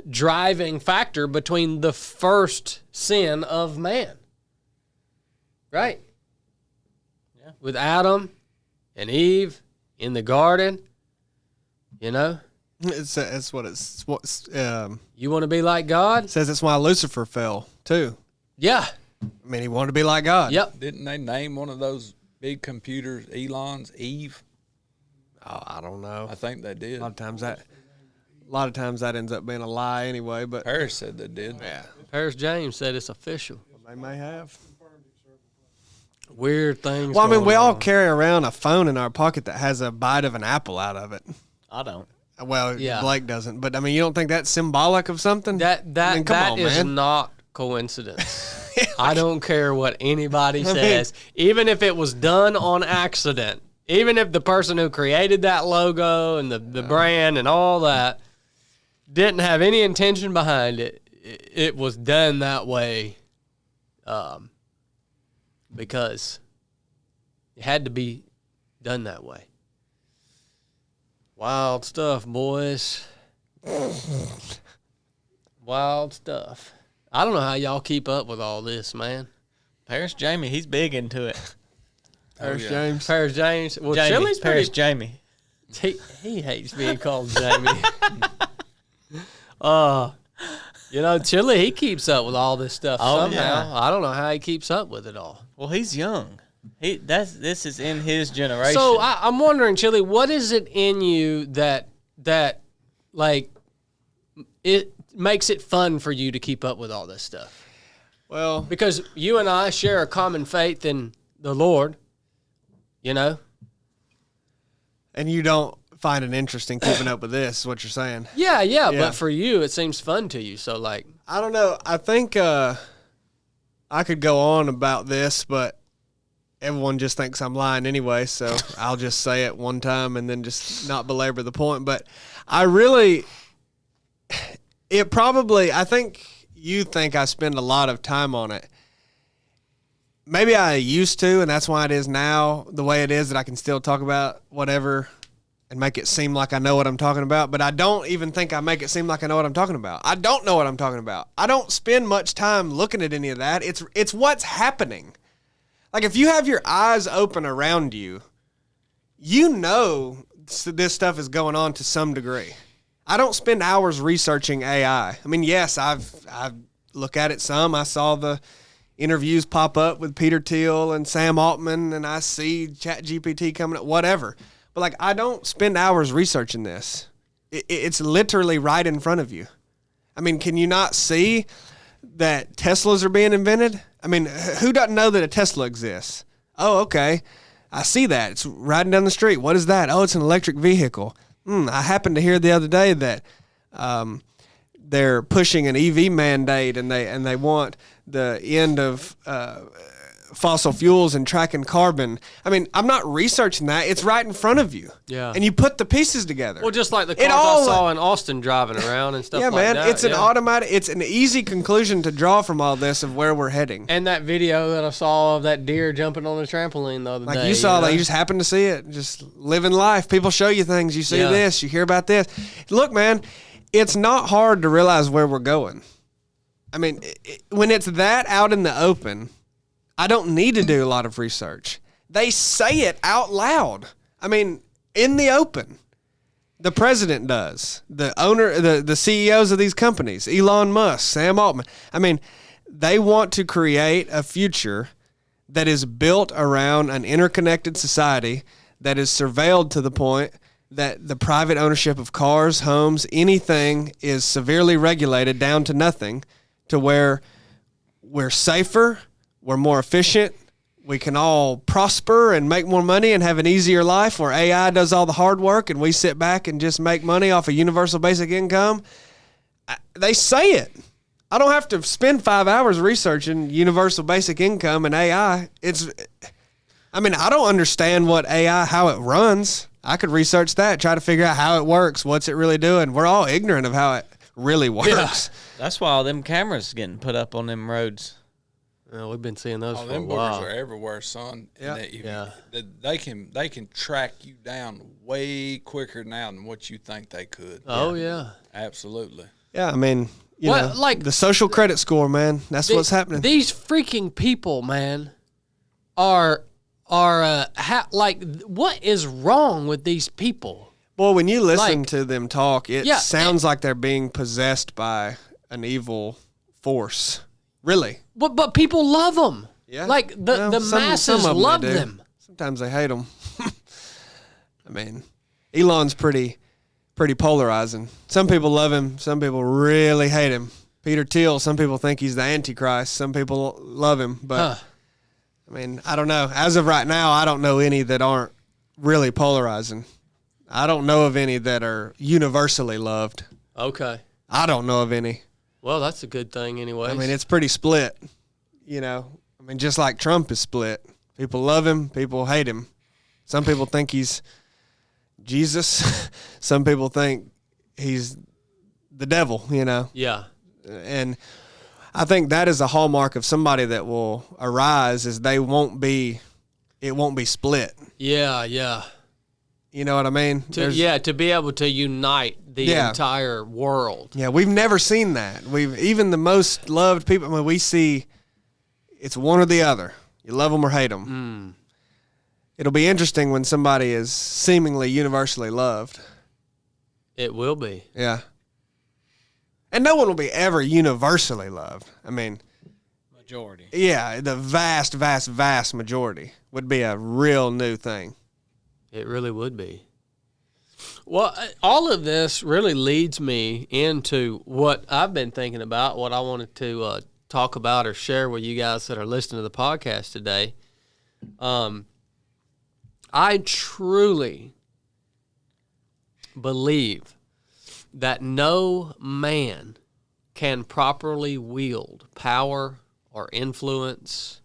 [SPEAKER 2] driving factor between the first sin of man. Right? Yeah. With Adam and Eve in the garden, you know?
[SPEAKER 1] It's what
[SPEAKER 2] you want to be like God?
[SPEAKER 1] It says that's why Lucifer fell too.
[SPEAKER 2] Yeah.
[SPEAKER 1] I mean, he wanted to be like God.
[SPEAKER 2] Yep.
[SPEAKER 3] Didn't they name one of those big computers Elon's Eve?
[SPEAKER 1] Oh, I don't know.
[SPEAKER 3] I think they did.
[SPEAKER 1] A lot of times that ends up being a lie anyway. But
[SPEAKER 3] Harris said they did.
[SPEAKER 1] Yeah.
[SPEAKER 2] Paris James said it's official.
[SPEAKER 1] They may have.
[SPEAKER 2] Weird things.
[SPEAKER 1] Well, I mean, we all
[SPEAKER 2] on.
[SPEAKER 1] carry around a phone in our pocket that has a bite of an apple out of it.
[SPEAKER 4] I don't.
[SPEAKER 1] Well, Blake doesn't. But, I mean, you don't think that's symbolic of something?
[SPEAKER 2] That
[SPEAKER 1] I mean, come on,
[SPEAKER 2] is
[SPEAKER 1] man.
[SPEAKER 2] not coincidence. I don't care what anybody says. Even if it was done on accident, even if the person who created that logo and the brand and all that didn't have any intention behind it, it was done that way because it had to be done that way. Wild stuff, boys. Wild stuff. I don't know how y'all keep up with all this, man.
[SPEAKER 4] Paris Jamie, he's big into it.
[SPEAKER 1] Paris James.
[SPEAKER 2] Paris James. Well,
[SPEAKER 4] Jamie,
[SPEAKER 2] Chili's
[SPEAKER 4] Paris
[SPEAKER 2] pretty.
[SPEAKER 4] Jamie.
[SPEAKER 2] He hates being called Jamie. Chili, he keeps up with all this stuff somehow.
[SPEAKER 4] Yeah.
[SPEAKER 2] I don't know how he keeps up with it all.
[SPEAKER 4] Well, he's young. This is in his generation.
[SPEAKER 2] So I'm wondering, Chili, what is it in you that like it makes it fun for you to keep up with all this stuff?
[SPEAKER 1] Well,
[SPEAKER 2] Because you and I share a common faith in the Lord, you know?
[SPEAKER 1] and you don't find it interesting keeping up with this, is what you're saying.
[SPEAKER 2] Yeah,
[SPEAKER 1] Yeah.
[SPEAKER 2] but for you, it seems fun to you. So, like,
[SPEAKER 1] I don't know. I think I could go on about this, but everyone just thinks I'm lying anyway, so I'll just say it one time and then just not belabor the point. But I think you think I spend a lot of time on it. Maybe I used to, and that's why it is now the way it is, that I can still talk about whatever and make it seem like I know what I'm talking about. But I don't even think I make it seem like I know what I'm talking about. I don't know what I'm talking about. I don't spend much time looking at any of that. It's what's happening. Like, if you have your eyes open around you, you know this stuff is going on to some degree. I don't spend hours researching AI. I mean, yes, I look at it some. I saw the interviews pop up with Peter Thiel and Sam Altman, and I see ChatGPT coming up, whatever. But, like, I don't spend hours researching this. It's literally right in front of you. I mean, can you not see that Teslas are being invented? I mean, who doesn't know that a Tesla exists? Oh, okay. I see that. It's riding down the street. What is that? Oh, it's an electric vehicle. I happened to hear the other day that they're pushing an EV mandate, and they want the end of fossil fuels and tracking carbon. I mean, I'm not researching that. It's right in front of you.
[SPEAKER 2] Yeah.
[SPEAKER 1] And you put the pieces together.
[SPEAKER 2] Well, just like the cars I saw in Austin driving around and stuff
[SPEAKER 1] yeah,
[SPEAKER 2] like
[SPEAKER 1] man,
[SPEAKER 2] that.
[SPEAKER 1] it's an automatic, it's an easy conclusion to draw from all this of where we're heading.
[SPEAKER 2] And that video that I saw of that deer jumping on the trampoline the other day.
[SPEAKER 1] Like you saw that, you just happened to see it. Just living life. People show you things. You see this, you hear about this. Look, man, it's not hard to realize where we're going. I mean, when it's that out in the open, I don't need to do a lot of research. They say it out loud. I mean, in the open. The president does. The owner, the CEOs of these companies, Elon Musk, Sam Altman. I mean, they want to create a future that is built around an interconnected society that is surveilled to the point that the private ownership of cars, homes, anything is severely regulated down to nothing, to where we're safer, we're more efficient, we can all prosper and make more money and have an easier life, where AI does all the hard work and we sit back and just make money off of universal basic income. They say it. I don't have to spend 5 hours researching universal basic income and AI. I don't understand what AI, how it runs. I could research that, try to figure out how it works, what's it really doing. We're all ignorant of how it really works.
[SPEAKER 4] Yeah. That's why all them cameras getting put up on them roads.
[SPEAKER 2] We've been seeing those for a
[SPEAKER 3] them
[SPEAKER 2] while.
[SPEAKER 3] boogers are everywhere, son.
[SPEAKER 1] Yeah.
[SPEAKER 3] They can track you down way quicker now than what you think they could.
[SPEAKER 2] Oh, yeah.
[SPEAKER 3] Absolutely.
[SPEAKER 1] Yeah, I mean, you know,
[SPEAKER 2] like
[SPEAKER 1] the social credit score, man. That's what's happening.
[SPEAKER 2] These freaking people, man, are what is wrong with these people?
[SPEAKER 1] Well, when you listen to them talk, it sounds like they're being possessed by an evil force. Really.
[SPEAKER 2] But people love them.
[SPEAKER 1] Yeah.
[SPEAKER 2] Like the masses
[SPEAKER 1] some
[SPEAKER 2] love
[SPEAKER 1] they do.
[SPEAKER 2] them.
[SPEAKER 1] Sometimes they hate them. I mean, Elon's pretty polarizing. Some people love him. Some people really hate him. Peter Thiel, some people think he's the Antichrist. Some people love him. But, I mean, I don't know. As of right now, I don't know any that aren't really polarizing. I don't know of any that are universally loved.
[SPEAKER 2] Okay.
[SPEAKER 1] I don't know of any.
[SPEAKER 2] Well, that's a good thing anyway.
[SPEAKER 1] I mean, it's pretty split, you know. I mean, just like Trump is split. People love him. People hate him. Some people think he's Jesus. Some people think he's the devil, you know.
[SPEAKER 2] Yeah.
[SPEAKER 1] And I think that is a hallmark of somebody that will arise, is it won't be split.
[SPEAKER 2] Yeah, yeah.
[SPEAKER 1] You know what I mean?
[SPEAKER 2] To be able to unite the entire world.
[SPEAKER 1] Yeah, we've never seen that. Even the most loved people, I mean, we see it's one or the other. You love them or hate them. It'll be interesting when somebody is seemingly universally loved.
[SPEAKER 2] It will be.
[SPEAKER 1] Yeah. And no one will be ever universally loved. I mean,
[SPEAKER 4] Majority.
[SPEAKER 1] Yeah, the vast, vast, vast majority would be a real new thing.
[SPEAKER 2] It really would be. Well, all of this really leads me into what I've been thinking about, what I wanted to talk about or share with you guys that are listening to the podcast today. I truly believe that no man can properly wield power or influence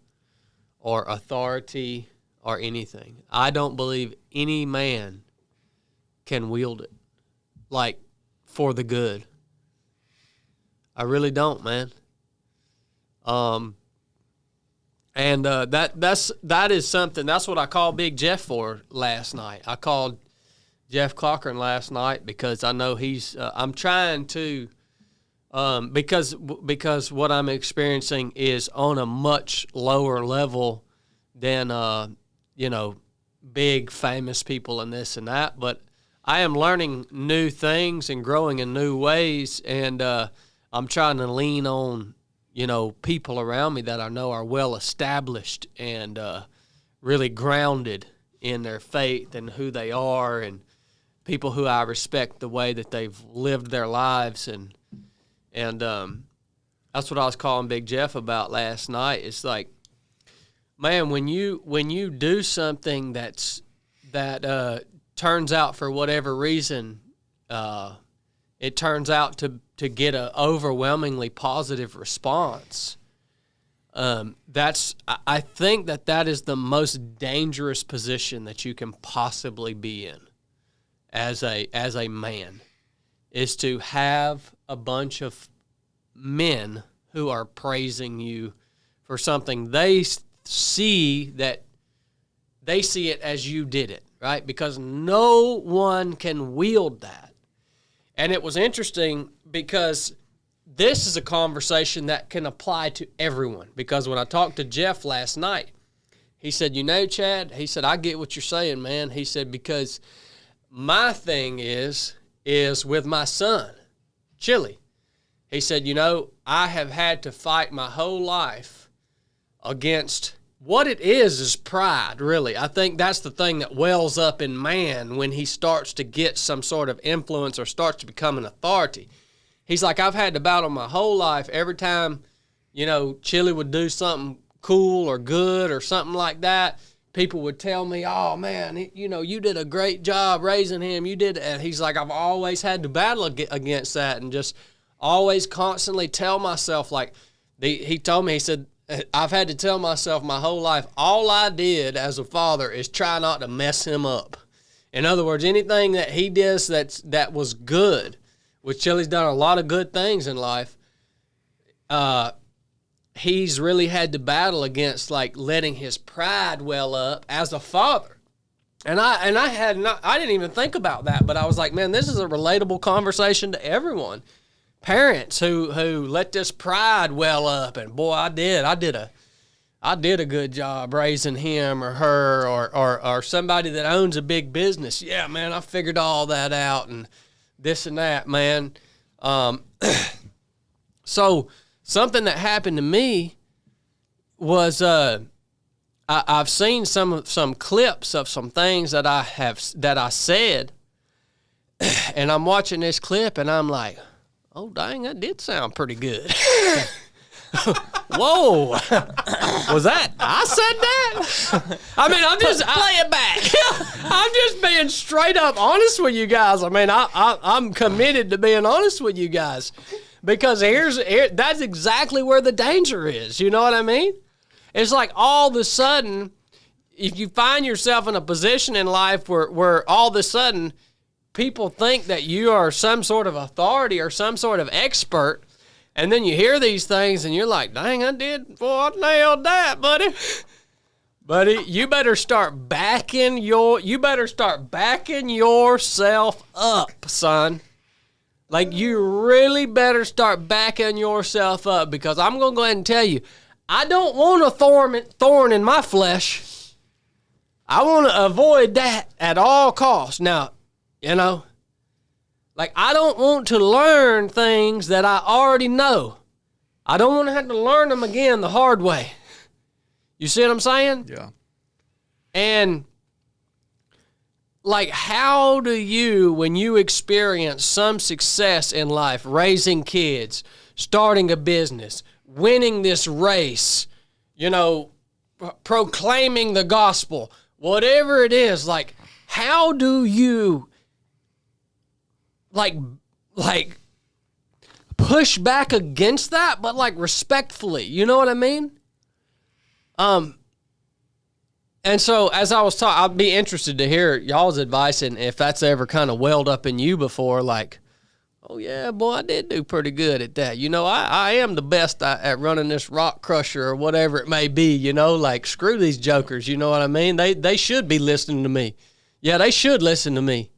[SPEAKER 2] or authority or anything. I don't believe any man can wield it, like, for the good. I really don't, man. That is something. That's what I called Big Jeff for last night. I called Jeff Cochran last night because I know he's. I'm trying to, because what I'm experiencing is on a much lower level than big famous people and this and that. But I am learning new things and growing in new ways, and I'm trying to lean on people around me that I know are well established and really grounded in their faith and who they are, and people who I respect the way that they've lived their lives, and that's what I was calling Big Jeff about last night. It's like, man, when you do something that turns out for whatever reason, it turns out to get an overwhelmingly positive response. I think that is the most dangerous position that you can possibly be in as a man, is to have a bunch of men who are praising you for something they see it as you did it, right? Because no one can wield that. And it was interesting because this is a conversation that can apply to everyone. Because when I talked to Jeff last night, he said, Chad, he said, I get what you're saying, man. He said, because my thing is with my son, Chili. He said, I have had to fight my whole life against what it is pride, really. I think that's the thing that wells up in man when he starts to get some sort of influence or starts to become an authority. He's like, I've had to battle my whole life. Every time, Chili would do something cool or good or something like that, people would tell me, oh, man, you did a great job raising him. You did. And he's like, I've always had to battle against that and just always constantly tell myself, like, he told me, he said, I've had to tell myself my whole life, all I did as a father is try not to mess him up. In other words, anything that he does that was good, which Chili's done a lot of good things in life, he's really had to battle against, like, letting his pride well up as a father. And I didn't even think about that, but I was like, man, this is a relatable conversation to everyone. Parents who let this pride well up, and boy, I did a good job raising him or her, or somebody that owns a big business. Yeah, man, I figured all that out and this and that, man. So something that happened to me was I've seen some clips of some things that I said, and I'm watching this clip and I'm like, oh, dang, that did sound pretty good. Whoa. Was that? I said that? I mean, I'm just... Play it back. I'm just being straight up honest with you guys. I mean, I'm committed to being honest with you guys. Because that's exactly where the danger is. You know what I mean? It's like all of a sudden, if you find yourself in a position in life where all of a sudden people think that you are some sort of authority or some sort of expert, and then you hear these things and you're like, dang, I nailed that, buddy. Buddy, you better start backing yourself up, son. Like, you really better start backing yourself up, because I'm going to go ahead and tell you, I don't want a thorn in my flesh. I want to avoid that at all costs. Now, like, I don't want to learn things that I already know. I don't want to have to learn them again the hard way. You see what I'm saying?
[SPEAKER 3] Yeah.
[SPEAKER 2] And, like, how do you, when you experience some success in life, raising kids, starting a business, winning this race, proclaiming the gospel, whatever it is, like, how do you like push back against that, but like respectfully, you know what I mean? And so as I was talking, I'd be interested to hear y'all's advice, and if that's ever kind of welled up in you before, like, oh yeah, boy, I did do pretty good at that. I am the best at running this rock crusher or whatever it may be, like, screw these jokers, you know what I mean? They should be listening to me. Yeah, they should listen to me.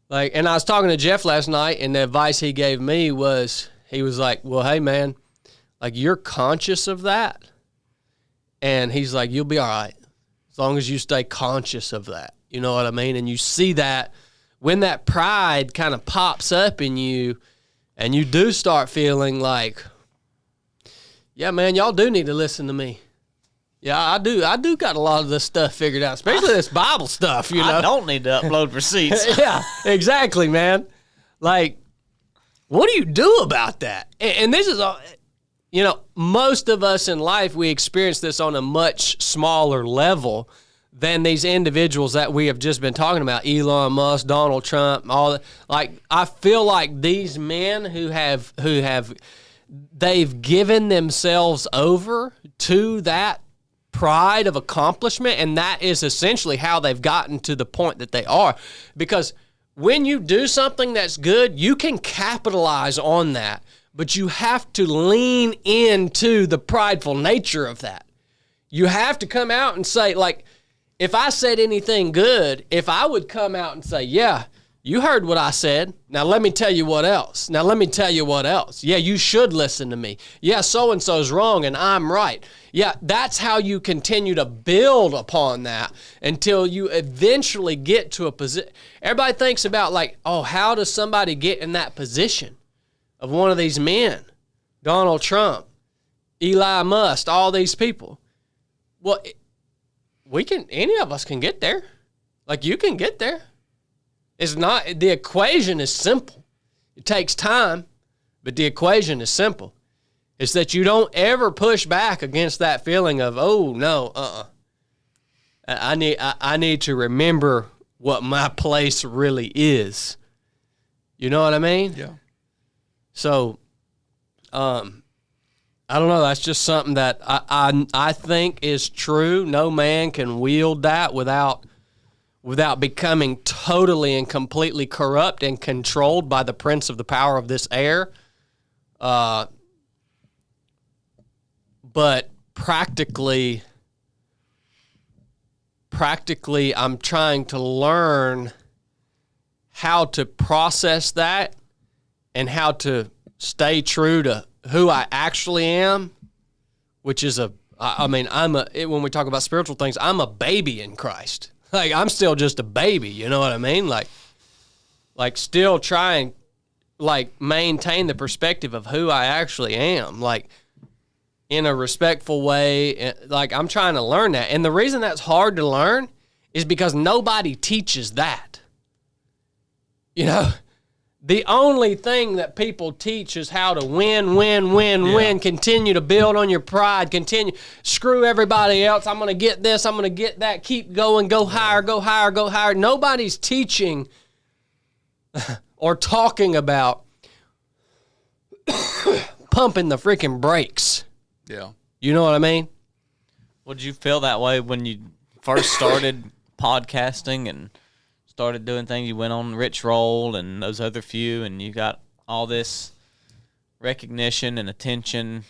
[SPEAKER 2] Like, and I was talking to Jeff last night, and the advice he gave me was, he was like, well, hey, man, like, you're conscious of that. And he's like, you'll be all right as long as you stay conscious of that. You know what I mean? And you see that when that pride kind of pops up in you and you do start feeling like, yeah, man, y'all do need to listen to me. Yeah, I do got a lot of this stuff figured out, especially this Bible stuff,
[SPEAKER 4] I don't need to upload receipts.
[SPEAKER 2] Yeah, exactly, man. Like, what do you do about that? And this is, most of us in life, we experience this on a much smaller level than these individuals that we have just been talking about, Elon Musk, Donald Trump, all that. Like, I feel like these men who have they've given themselves over to that pride of accomplishment, and that is essentially how they've gotten to the point that they are. Because when you do something that's good, you can capitalize on that, but you have to lean into the prideful nature of that. You have to come out and say, like, if I said anything good, if I would come out and say, yeah, you heard what I said. Now let me tell you what else. Now let me tell you what else. Yeah, you should listen to me. Yeah, so-and-so's wrong and I'm right. Yeah, that's how you continue to build upon that until you eventually get to a position. Everybody thinks about, like, oh, how does somebody get in that position of one of these men? Donald Trump, Eli Musk, all these people. Well, any of us can get there. Like, you can get there. It's not, the equation is simple. It takes time, but the equation is simple. It's that you don't ever push back against that feeling of, oh, no, I need to remember what my place really is. You know what I mean?
[SPEAKER 3] Yeah.
[SPEAKER 2] So, I don't know. That's just something that I think is true. No man can wield that without becoming totally and completely corrupt and controlled by the prince of the power of this air. But practically, I'm trying to learn how to process that and how to stay true to who I actually am, which is when we talk about spiritual things, I'm a baby in Christ. Like, I'm still just a baby, you know what I mean? Like still trying, like, maintain the perspective of who I actually am, like, in a respectful way. Like, I'm trying to learn that. And the reason that's hard to learn is because nobody teaches that. You know? The only thing that people teach is how to win, continue to build on your pride, screw everybody else. I'm going to get this, I'm going to get that, keep going, go higher, go higher, go higher. Nobody's teaching or talking about pumping the freaking brakes.
[SPEAKER 3] Yeah.
[SPEAKER 2] You know what I mean?
[SPEAKER 4] Well, did you feel that way when you first started podcasting and started doing things? You went on Rich Roll and those other few, and you got all this recognition and attention.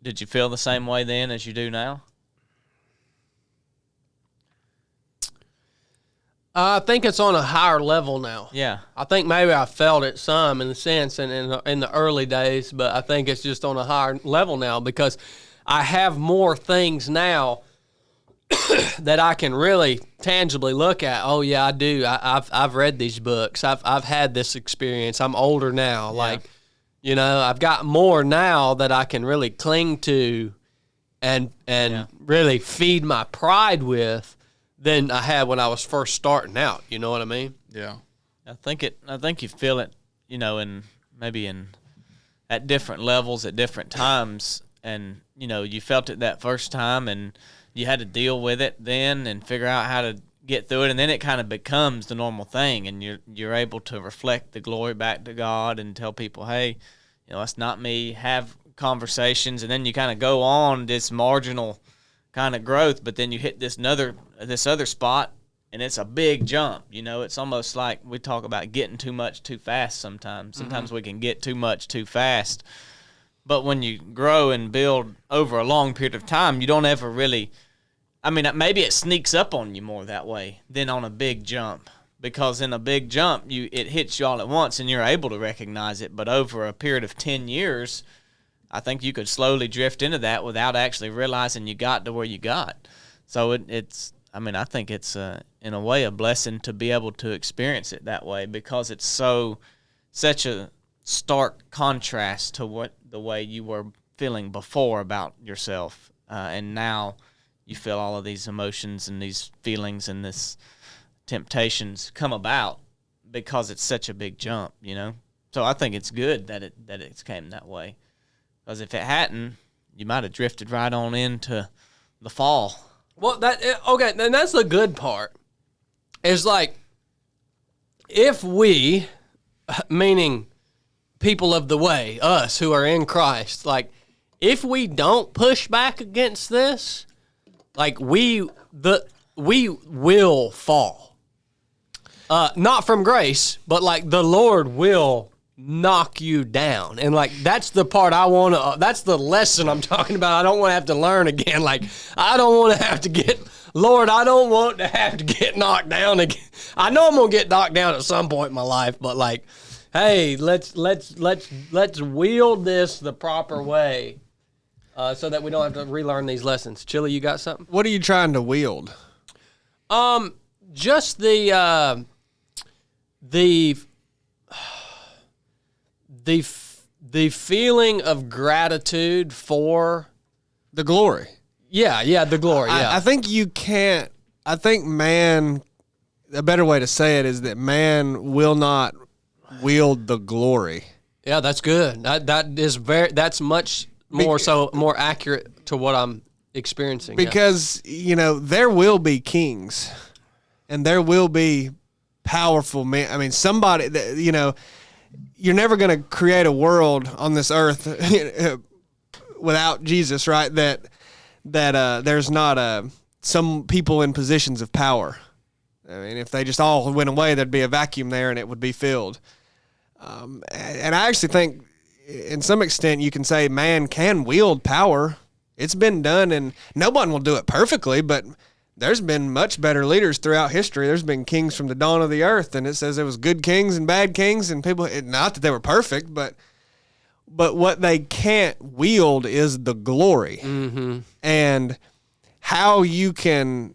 [SPEAKER 4] Did you feel the same way then as you do now?
[SPEAKER 2] I think it's on a higher level now.
[SPEAKER 4] Yeah.
[SPEAKER 2] I think maybe I felt it some in the sense and in the early days, but I think it's just on a higher level now because I have more things now that I can really tangibly look at. Oh yeah, I do. I've read these books. I've had this experience. I'm older now. Yeah. Like, you know, I've got more now that I can really cling to and really feed my pride with than I had when I was first starting out. You know what I mean?
[SPEAKER 3] Yeah.
[SPEAKER 4] I think you feel it, you know, at different levels at different times, and you know, you felt it that first time and you had to deal with it then and figure out how to get through it, and then it kind of becomes the normal thing, and you're able to reflect the glory back to God and tell people, hey, you know, that's not me, have conversations, and then you kind of go on this marginal kind of growth, but then you hit this other spot, and it's a big jump. You know, it's almost like we talk about getting too much too fast sometimes. Sometimes we can get too much too fast. But when you grow and build over a long period of time, you don't ever really, I mean, maybe it sneaks up on you more that way than on a big jump. Because in a big jump, it hits you all at once and you're able to recognize it. But over a period of 10 years, I think you could slowly drift into that without actually realizing you got to where you got. So I think it's in a way a blessing to be able to experience it that way, because it's such a stark contrast to the way you were feeling before about yourself, and now you feel all of these emotions and these feelings and this temptations come about because it's such a big jump, you know. So I think it's good that it came that way, because if it hadn't, you might have drifted right on into the fall.
[SPEAKER 2] Well, okay, then that's the good part. Is like, if we, meaning people of the way, us who are in Christ, like, if we don't push back against this, like, we will fall. Not from grace, but like the Lord will knock you down. And like, that's the part that's the lesson I'm talking about. I don't want to have to learn again. Like, I don't want to have to get, Lord, I don't want to have to get knocked down again. I know I'm going to get knocked down at some point in my life, but like, hey, let's wield this the proper way, so that we don't have to relearn these lessons. Chili, you got something?
[SPEAKER 1] What are you trying to wield?
[SPEAKER 2] Just the feeling of gratitude for
[SPEAKER 1] The glory.
[SPEAKER 2] the glory.
[SPEAKER 1] I think you can't. I think man. A better way to say it is that man will not wield the glory.
[SPEAKER 2] Yeah, that's good. That's much more accurate to what I'm experiencing.
[SPEAKER 1] Because, there will be kings and there will be powerful men. I mean, somebody that, you're never going to create a world on this earth without Jesus, right? That there's not some people in positions of power. I mean, if they just all went away, there'd be a vacuum there and it would be filled. And I actually think, in some extent, you can say man can wield power. It's been done, and no one will do it perfectly, but there's been much better leaders throughout history. There's been kings from the dawn of the earth, and it says there was good kings and bad kings, and people, not that they were perfect, but what they can't wield is the glory.
[SPEAKER 2] Mm-hmm.
[SPEAKER 1] And how you can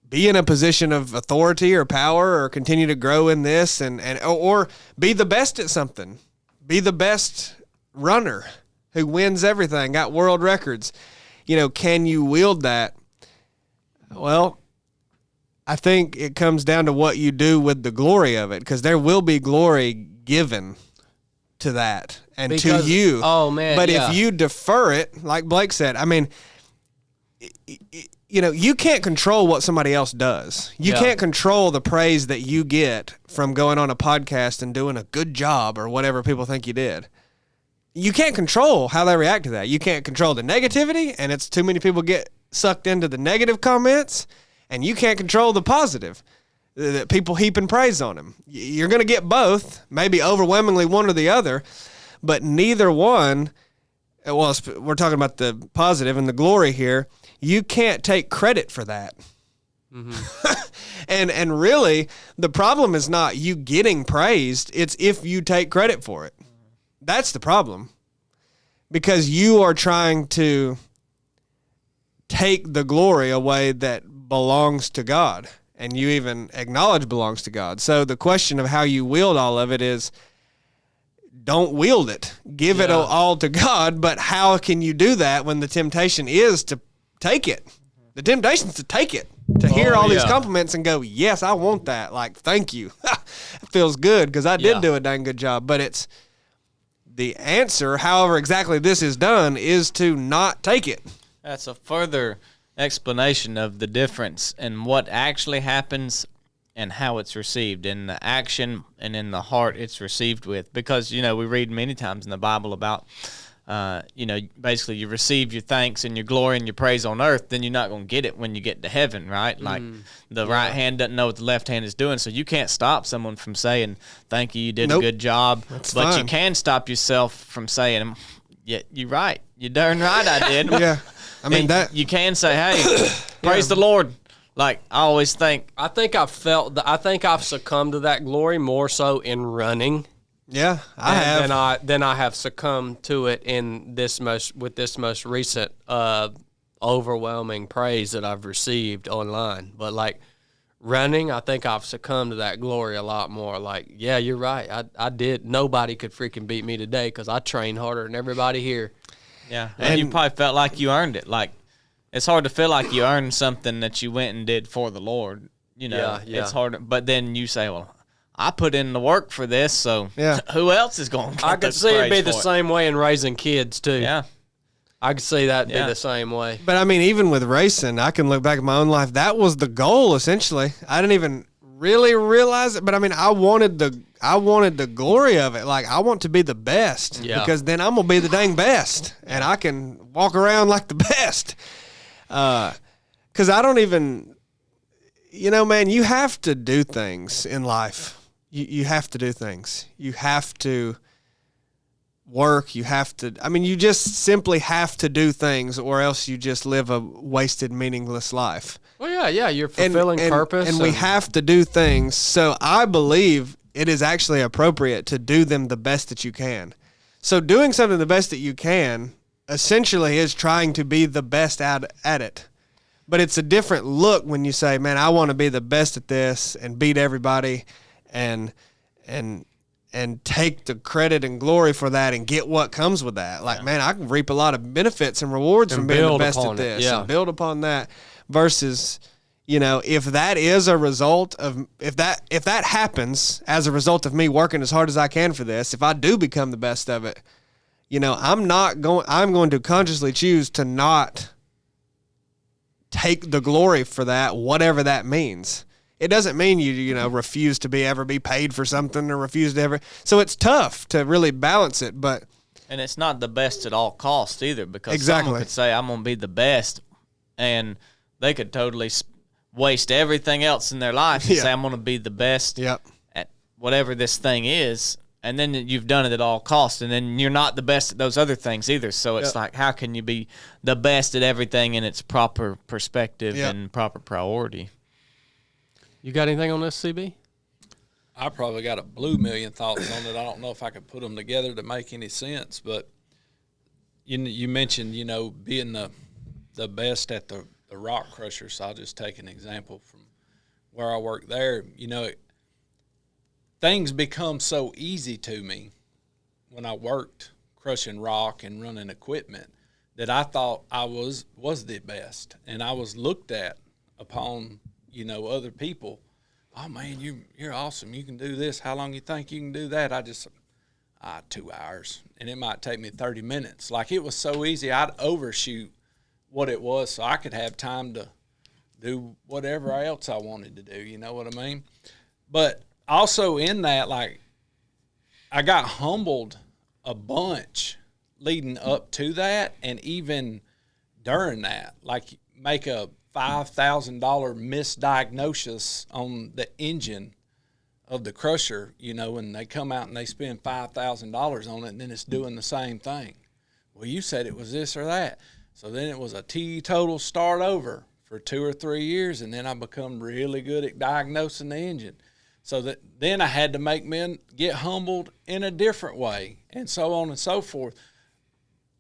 [SPEAKER 1] be in a position of authority or power or continue to grow in this or be the best at something. Be the best runner who wins everything, got world records. Can you wield that? Well, I think it comes down to what you do with the glory of it, because there will be glory given to that and to you.
[SPEAKER 2] Oh, man.
[SPEAKER 1] But if you defer it, like Blake said, I mean, you can't control what somebody else does. You can't control the praise that you get from going on a podcast and doing a good job or whatever people think you did. You can't control how they react to that. You can't control the negativity, and it's too many people get sucked into the negative comments, and you can't control the positive, the people heaping praise on them. You're going to get both, maybe overwhelmingly one or the other, but neither one. Well, we're talking about the positive and the glory here. You can't take credit for that. Mm-hmm. and really, the problem is not you getting praised. It's if you take credit for it. That's the problem. Because you are trying to take the glory away that belongs to God. And you even acknowledge belongs to God. So the question of how you wield all of it is, don't wield it. Give it all to God. But how can you do that when the temptation is to take it? The temptation is to take it, to hear all these compliments and go, yes, I want that. Like, thank you. It feels good because I did do a dang good job. But it's the answer, however exactly this is done, is to not take it.
[SPEAKER 4] That's a further explanation of the difference in what actually happens and how it's received, in the action and in the heart it's received with. Because, we read many times in the Bible about, basically you receive your thanks and your glory and your praise on earth, then you're not going to get it when you get to heaven, right? Like the right hand doesn't know what the left hand is doing, so you can't stop someone from saying, thank you, you did a good job.
[SPEAKER 1] That's
[SPEAKER 4] but
[SPEAKER 1] fine.
[SPEAKER 4] You can stop yourself from saying, yeah, you're right. You're darn right I did.
[SPEAKER 1] Yeah. I mean, that
[SPEAKER 4] you can say, hey, praise the Lord. Like, I always think.
[SPEAKER 2] I think I've succumbed to that glory more so in running.
[SPEAKER 1] Yeah, I have.
[SPEAKER 2] Than I have succumbed to it in this most recent overwhelming praise that I've received online. But like running, I think I've succumbed to that glory a lot more. Like, yeah, you're right. I did. Nobody could freaking beat me today because I trained harder than everybody here.
[SPEAKER 4] Yeah, and you probably felt like you earned it. Like, it's hard to feel like you earned something that you went and did for the Lord. It's hard. But then you say, well, I put in the work for this, so who else is going to get
[SPEAKER 2] I could see it be the same way in raising kids, too.
[SPEAKER 4] Yeah.
[SPEAKER 2] I could see that be the same way.
[SPEAKER 1] But I mean, even with racing, I can look back at my own life. That was the goal, essentially. I didn't even really realize it, but I mean, I wanted the glory of it. Like, I want to be the best because then I'm gonna be the dang best, and I can walk around like the best. Because I don't even, man, you have to do things in life. You have to do things. You have to work. You have to. I mean, you just simply have to do things, or else you just live a wasted, meaningless life.
[SPEAKER 2] Well, yeah, you're fulfilling purpose.
[SPEAKER 1] And we have to do things. So I believe it is actually appropriate to do them the best that you can. So doing something the best that you can essentially is trying to be the best at it. But it's a different look when you say, man, I want to be the best at this and beat everybody and take the credit and glory for that and get what comes with that. Like, man, I can reap a lot of benefits and rewards from being the best at this and build upon that. Versus, if that is a result of, if that happens as a result of me working as hard as I can for this, if I do become the best of it, I'm going to consciously choose to not take the glory for that, whatever that means. It doesn't mean you refuse to ever be paid for something or refuse to ever. So it's tough to really balance it, but.
[SPEAKER 4] And it's not the best at all costs either, because someone could say, I'm going to be the best, and they could totally waste everything else in their life and say, I'm going to be the best at whatever this thing is. And then you've done it at all costs, and then you're not the best at those other things either. So it's like, how can you be the best at everything in its proper perspective and proper priority?
[SPEAKER 2] You got anything on this, CB?
[SPEAKER 3] I probably got a blue million thoughts on it. I don't know if I could put them together to make any sense, but you mentioned, being the best at the rock crusher. So I'll just take an example from where I work there. Things become so easy to me when I worked crushing rock and running equipment that I thought I was the best, and I was looked at upon other people. Oh man, you're awesome. You can do this. How long you think you can do that? 2 hours, and it might take me 30 minutes. Like, it was so easy. I'd overshoot what it was so I could have time to do whatever else I wanted to do. You know what I mean? But also in that, like, I got humbled a bunch leading up to that, and even during that, like, make a $5,000 misdiagnosis on the engine of the crusher, and they come out and they spend $5,000 on it, and then it's doing the same thing. Well, you said it was this or that. So then it was a teetotal start over for 2 or 3 years, and then I become really good at diagnosing the engine. So that then I had to make men get humbled in a different way, and so on and so forth.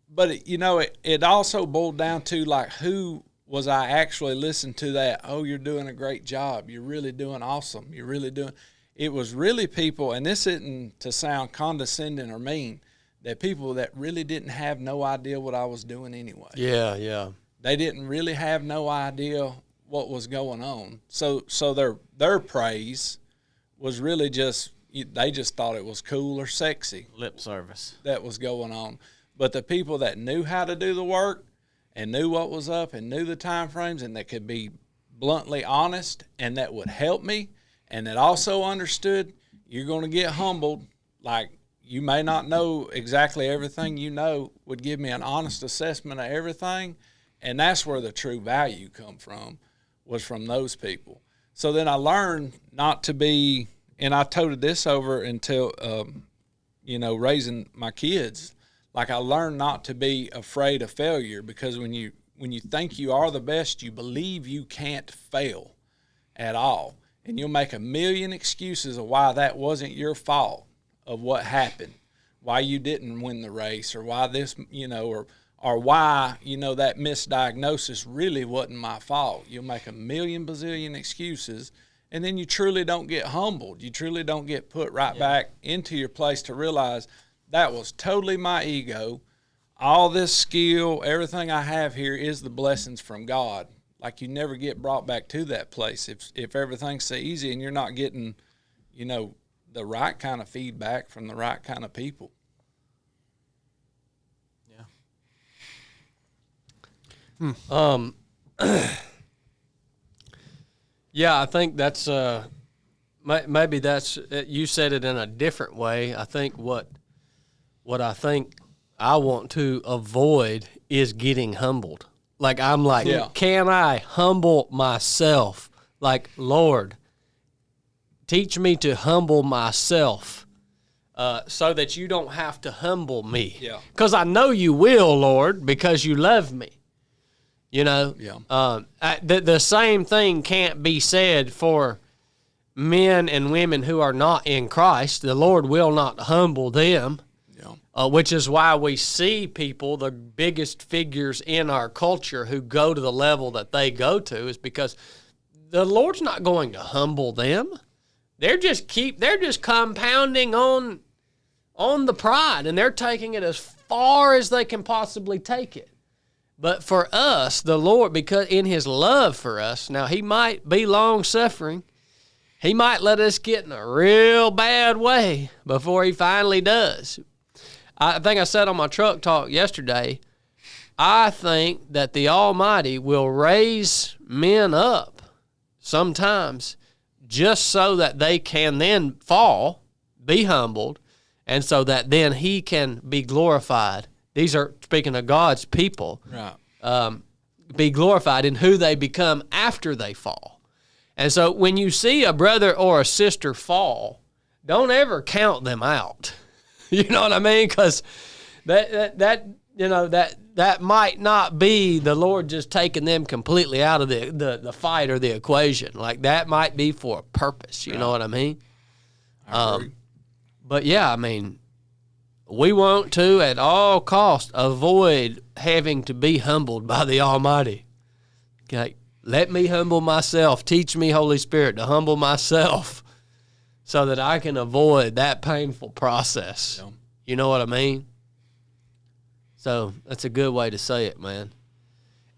[SPEAKER 3] But it also boiled down to, like, who was I actually listening to that? Oh, you're doing a great job. You're really doing awesome. You're really doing. It was really people, and this isn't to sound condescending or mean, that people that really didn't have no idea what I was doing anyway.
[SPEAKER 2] Yeah.
[SPEAKER 3] They didn't really have no idea what was going on. So their praise was really just, they just thought it was cool or sexy.
[SPEAKER 4] Lip service.
[SPEAKER 3] That was going on. But the people that knew how to do the work and knew what was up and knew the time frames, and that could be bluntly honest, and that would help me, and that also understood you're going to get humbled, like, you may not know exactly everything would give me an honest assessment of everything. And that's where the true value come from, was from those people. So then I learned not to be, and I toted this over until, raising my kids. Like, I learned not to be afraid of failure, because when you think you are the best, you believe you can't fail at all. And you'll make a million excuses of why that wasn't your fault, of what happened, why you didn't win the race, or why this, or why, that misdiagnosis really wasn't my fault. You'll make a million bazillion excuses, and then you truly don't get humbled. You truly don't get put right back into your place to realize that was totally my ego. All this skill, everything I have here is the blessings from God. Like, you never get brought back to that place if everything's so easy and you're not getting, the right kind of feedback from the right kind of people.
[SPEAKER 4] Yeah.
[SPEAKER 2] Yeah, I think that's maybe that's you said it in a different way. I think what I think I want to avoid is getting humbled. Like I'm like, can I humble myself? Like, Lord, teach me to humble myself. So that you don't have to humble me. Yeah. Because I know you will, Lord, because you love me. You know? Yeah. The same thing can't be said for men and women who are not in Christ. The Lord will not humble them. Yeah. Which is why we see people, the biggest figures in our culture, who go to the level that they go to, is because the Lord's not going to humble them. They're just compounding on the pride, and they're taking it as far as they can possibly take it. But for us, the Lord, because in his love for us, now he might be long-suffering. He might let us get in a real bad way before he finally does. I think I said on my truck talk yesterday, I think that the Almighty will raise men up sometimes just so that they can then fall, be humbled, and so that then he can be glorified. These are, speaking of God's people, right. Be glorified in who they become after they fall. And so when you see a brother or a sister fall, don't ever count them out. You know what I mean? Because that might not be the Lord just taking them completely out of the fight or the equation. Like, that might be for a purpose. You know what I mean? I agree. But yeah, I mean, we want to at all costs avoid having to be humbled by the Almighty. Okay, let me humble myself. Teach me, Holy Spirit, to humble myself so that I can avoid that painful process. Yeah. You know what I mean? So that's a good way to say it, man.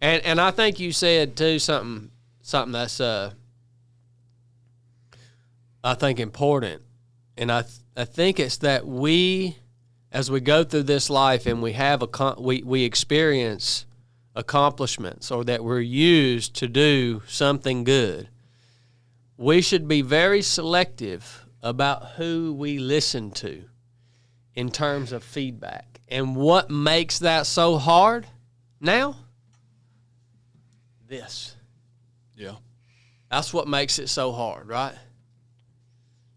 [SPEAKER 2] And I think you said too something that's I think important, and I think it's that we, as we go through this life and we have we experience accomplishments, or that we're used to do something good, we should be very selective about who we listen to in terms of feedback. And what makes that so hard now? This. Yeah. That's what makes it so hard, right?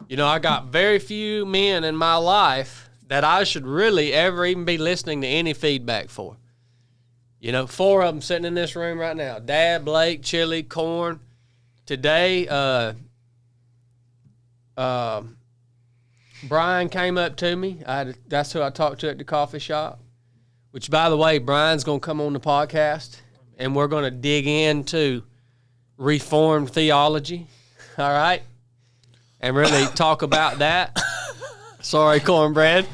[SPEAKER 2] You know, I got very few men in my life that I should really ever even be listening to any feedback for. You know, 4 of them sitting in this room right now. Dad, Blake, Chili, Corn. Today, Brian came up to me. That's who I talked to at the coffee shop. Which, by the way, Brian's going to come on the podcast, and we're going to dig into Reformed theology, all right? And really talk about that. Sorry, Cornbread.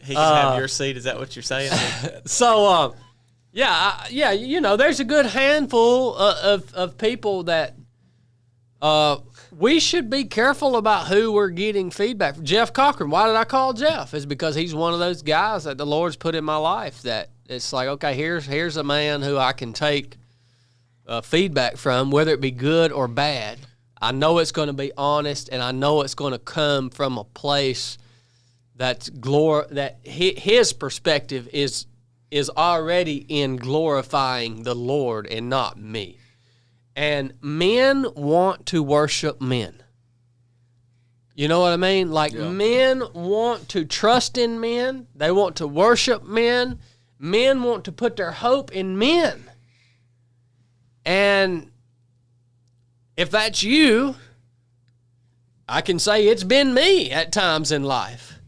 [SPEAKER 4] He can have your seat. Is that what you're saying?
[SPEAKER 2] So, yeah, you know, there's a good handful of people that we should be careful about who we're getting feedback from. Jeff Cochran, why did I call Jeff? It's because he's one of those guys that the Lord's put in my life that it's like, okay, here's a man who I can take feedback from, whether it be good or bad. I know it's going to be honest, and I know it's going to come from a place that's that his perspective is already in glorifying the Lord and not me. And men want to worship men. You know what I mean? Like, men want to trust in men. They want to worship men. Men want to put their hope in men. And if that's you, I can say it's been me at times in life.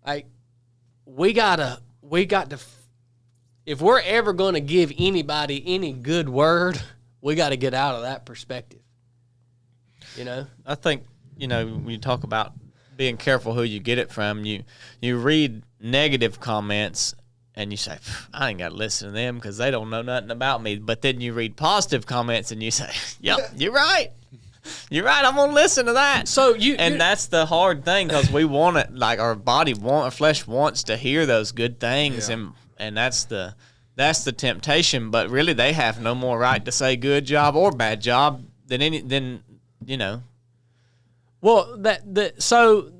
[SPEAKER 2] Like, we got to, if we're ever going to give anybody any good word, we got to get out of that perspective. You know?
[SPEAKER 4] I think, you know, when you talk about being careful who you get it from, you read negative comments and you say, I ain't got to listen to them because they don't know nothing about me. But then you read positive comments and you say, yep, you're right. You're right. I'm going to listen to that. So that's the hard thing, because we want it, like our flesh wants to hear those good things. Yeah. And that's the that's the temptation. But really, they have no more right to say good job or bad job than you know.
[SPEAKER 2] Well, so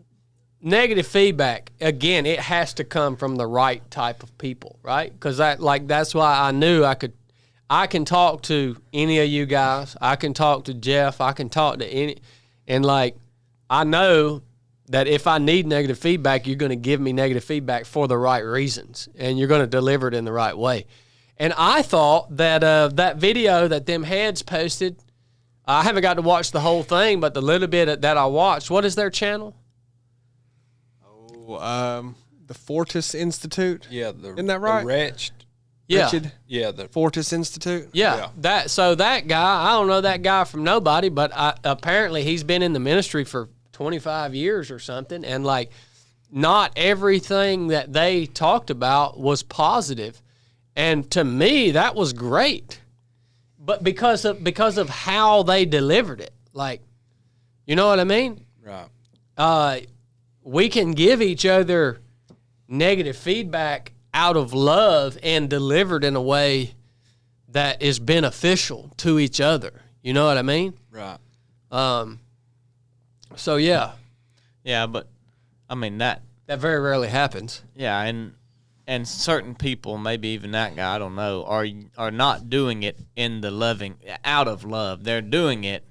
[SPEAKER 2] negative feedback, again, it has to come from the right type of people, right? Because that's why I knew I can talk to any of you guys. I can talk to Jeff. I can talk to any, and like I know that if I need negative feedback, you're going to give me negative feedback for the right reasons, and you're going to deliver it in the right way. And I thought that that video that them heads posted, I haven't got to watch the whole thing, but the little bit that I watched, what is their channel?
[SPEAKER 1] Oh, the Fortis Institute.
[SPEAKER 3] Yeah,
[SPEAKER 1] isn't that right?
[SPEAKER 3] The Wretched.
[SPEAKER 2] Yeah.
[SPEAKER 1] Richard?
[SPEAKER 3] Yeah, the
[SPEAKER 1] Fortis Institute.
[SPEAKER 2] Yeah, that guy, I don't know that guy from nobody, but apparently he's been in the ministry for 25 years or something, and like not everything that they talked about was positive, and to me that was great, but because of how they delivered it, like, you know what I mean?
[SPEAKER 3] right.
[SPEAKER 2] We can give each other negative feedback out of love and delivered in a way that is beneficial to each other. You know what I mean?
[SPEAKER 3] Right.
[SPEAKER 2] So yeah,
[SPEAKER 4] but I mean that
[SPEAKER 2] very rarely happens.
[SPEAKER 4] Yeah, and certain people, maybe even that guy, I don't know, are not doing it out of love. They're doing it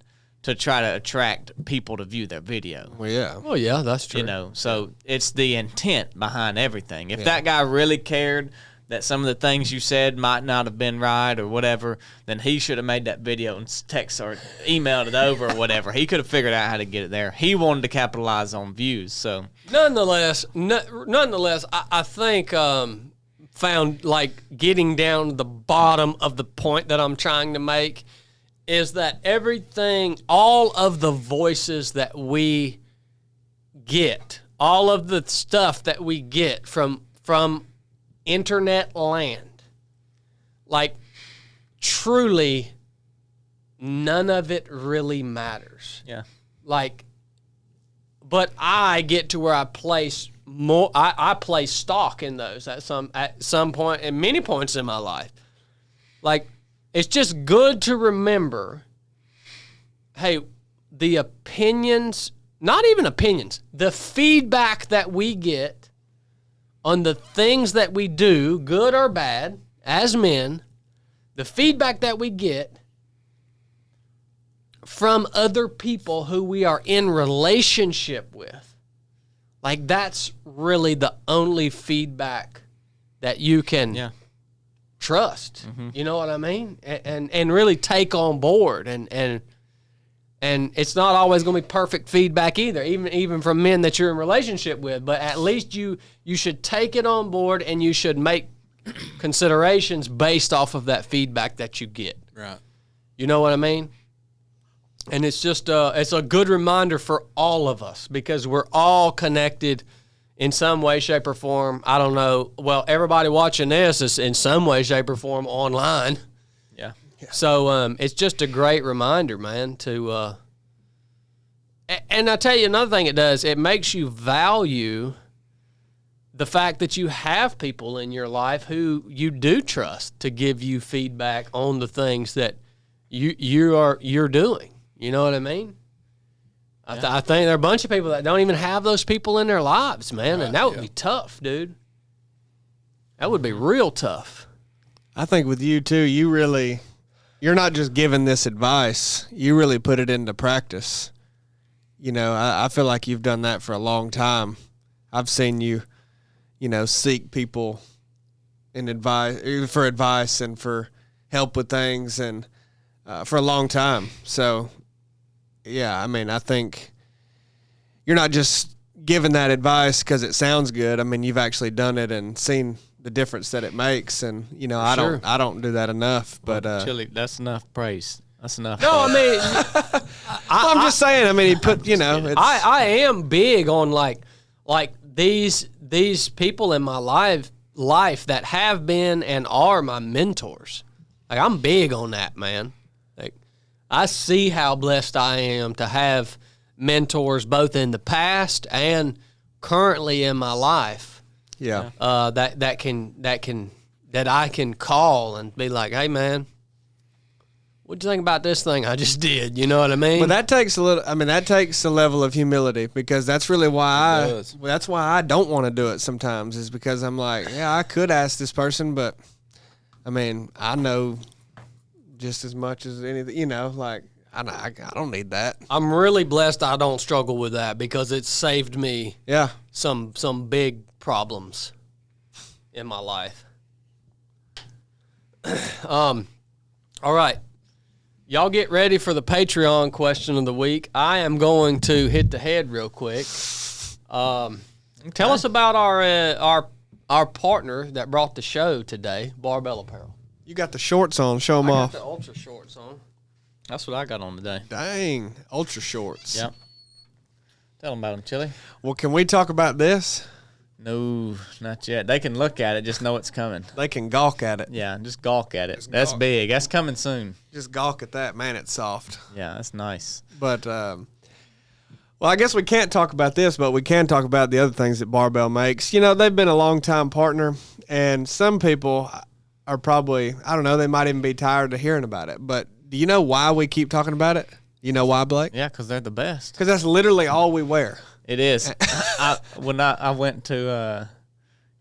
[SPEAKER 4] to try to attract people to view their video.
[SPEAKER 1] Well, yeah.
[SPEAKER 2] Oh yeah, that's true.
[SPEAKER 4] You know, so it's the intent behind everything. If that guy really cared that some of the things you said might not have been right or whatever, then he should have made that video and text or emailed it over or whatever. He could have figured out how to get it there. He wanted to capitalize on views. So
[SPEAKER 2] nonetheless, I think found like getting down to the bottom of the point that I'm trying to make is that everything, all of the voices that we get, all of the stuff that we get from internet land, like truly none of it really matters.
[SPEAKER 4] yeah,
[SPEAKER 2] Like, but I get to where I place more. I place stock in those at some point, and many points in my life. Like, it's just good to remember. Hey, the opinions, not even opinions, the feedback that we get on the things that we do, good or bad, as men, the feedback that we get from other people who we are in relationship with, like that's really the only feedback that you can trust. Mm-hmm. You know what I mean? And really take on board. And it's not always going to be perfect feedback either, even from men that you're in relationship with. But at least you should take it on board, and you should make considerations based off of that feedback that you get.
[SPEAKER 3] Right.
[SPEAKER 2] You know what I mean? And it's just it's a good reminder for all of us, because we're all connected in some way, shape, or form. I don't know. Well, everybody watching this is in some way, shape, or form online.
[SPEAKER 4] yeah.
[SPEAKER 2] So it's just a great reminder, man, to and I tell you another thing it does, it makes you value the fact that you have people in your life who you do trust to give you feedback on the things that you're doing. You know what I mean? I think there are a bunch of people that don't even have those people in their lives, man, and that would be tough, dude. That would be real tough.
[SPEAKER 1] I think with you too, you're not just giving this advice, you really put it into practice. You know, I feel like you've done that for a long time. I've seen you, seek people for advice and for help with things, and for a long time. So, yeah, I mean, I think you're not just giving that advice because it sounds good. I mean, you've actually done it and seen the difference that it makes, and I don't do that enough. But
[SPEAKER 4] Chili, that's enough praise. That's enough.
[SPEAKER 2] No, I mean,
[SPEAKER 1] I'm just saying. I mean, he put it's,
[SPEAKER 2] I am big on like these people in my life that have been and are my mentors. Like, I'm big on that, man. Like, I see how blessed I am to have mentors both in the past and currently in my life.
[SPEAKER 1] Yeah.
[SPEAKER 2] That can that I can call and be like, hey, man, what'd you think about this thing I just did? You know what I mean?
[SPEAKER 1] But that takes that takes a level of humility, because that's really why that's why I don't want to do it sometimes, is because I'm like, yeah, I could ask this person, but I mean, I know just as much as anything, you know, like, I don't need that.
[SPEAKER 2] I'm really blessed I don't struggle with that, because it's saved me some big problems in my life. All right. Y'all get ready for the Patreon question of the week. I am going to hit the head real quick. Tell us about our partner that brought the show today, Barbell Apparel.
[SPEAKER 1] You got the shorts on. Show them off.
[SPEAKER 2] I got the ultra shorts on.
[SPEAKER 4] That's what I got on today.
[SPEAKER 1] Dang, ultra shorts.
[SPEAKER 4] Yep. Tell them about them, Chili.
[SPEAKER 1] Well, can we talk about this?
[SPEAKER 4] No, not yet. They can look at it, just know it's coming.
[SPEAKER 1] They can gawk at it.
[SPEAKER 4] Yeah, just gawk at it. That's big. That's coming soon.
[SPEAKER 1] Just gawk at that. Man, it's soft.
[SPEAKER 4] Yeah, that's nice.
[SPEAKER 1] But, well, I guess we can't talk about this, but we can talk about the other things that Barbell makes. You know, they've been a long-time partner, and some people are probably, I don't know, they might even be tired of hearing about it. But do you know why we keep talking about it? You know why, Blake?
[SPEAKER 4] Yeah, because they're the best.
[SPEAKER 1] Because that's literally all we wear.
[SPEAKER 4] It is. When I went to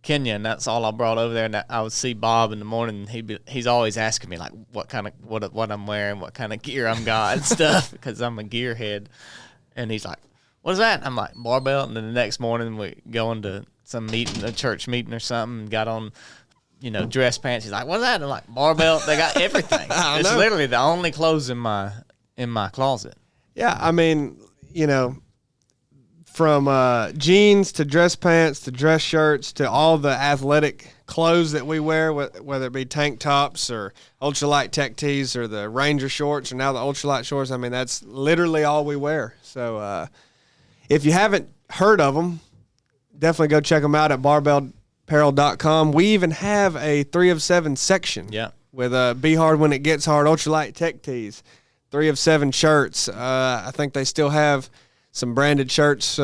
[SPEAKER 4] Kenya, and that's all I brought over there, and I would see Bob in the morning, and he's always asking me like what I'm wearing, what kind of gear I'm got and stuff, because I'm a gearhead. And he's like, "What is that?" I'm like, "Barbell." And then the next morning we go into some meeting, a church meeting or something, and got on, you know, dress pants. He's like, "What's that?" And I'm like, "Barbell." They got everything. It's literally the only clothes in my closet.
[SPEAKER 1] Yeah, I mean, you know, from jeans to dress pants to dress shirts to all the athletic clothes that we wear, whether it be tank tops or ultralight tech tees or the Ranger shorts or now the ultralight shorts, I mean, that's literally all we wear. So if you haven't heard of them, definitely go check them out at barbellapparel.com. We even have a 3 of 7 section with Be Hard When It Gets Hard ultralight tech tees, 3 of 7 shirts. I think they still have some branded shirts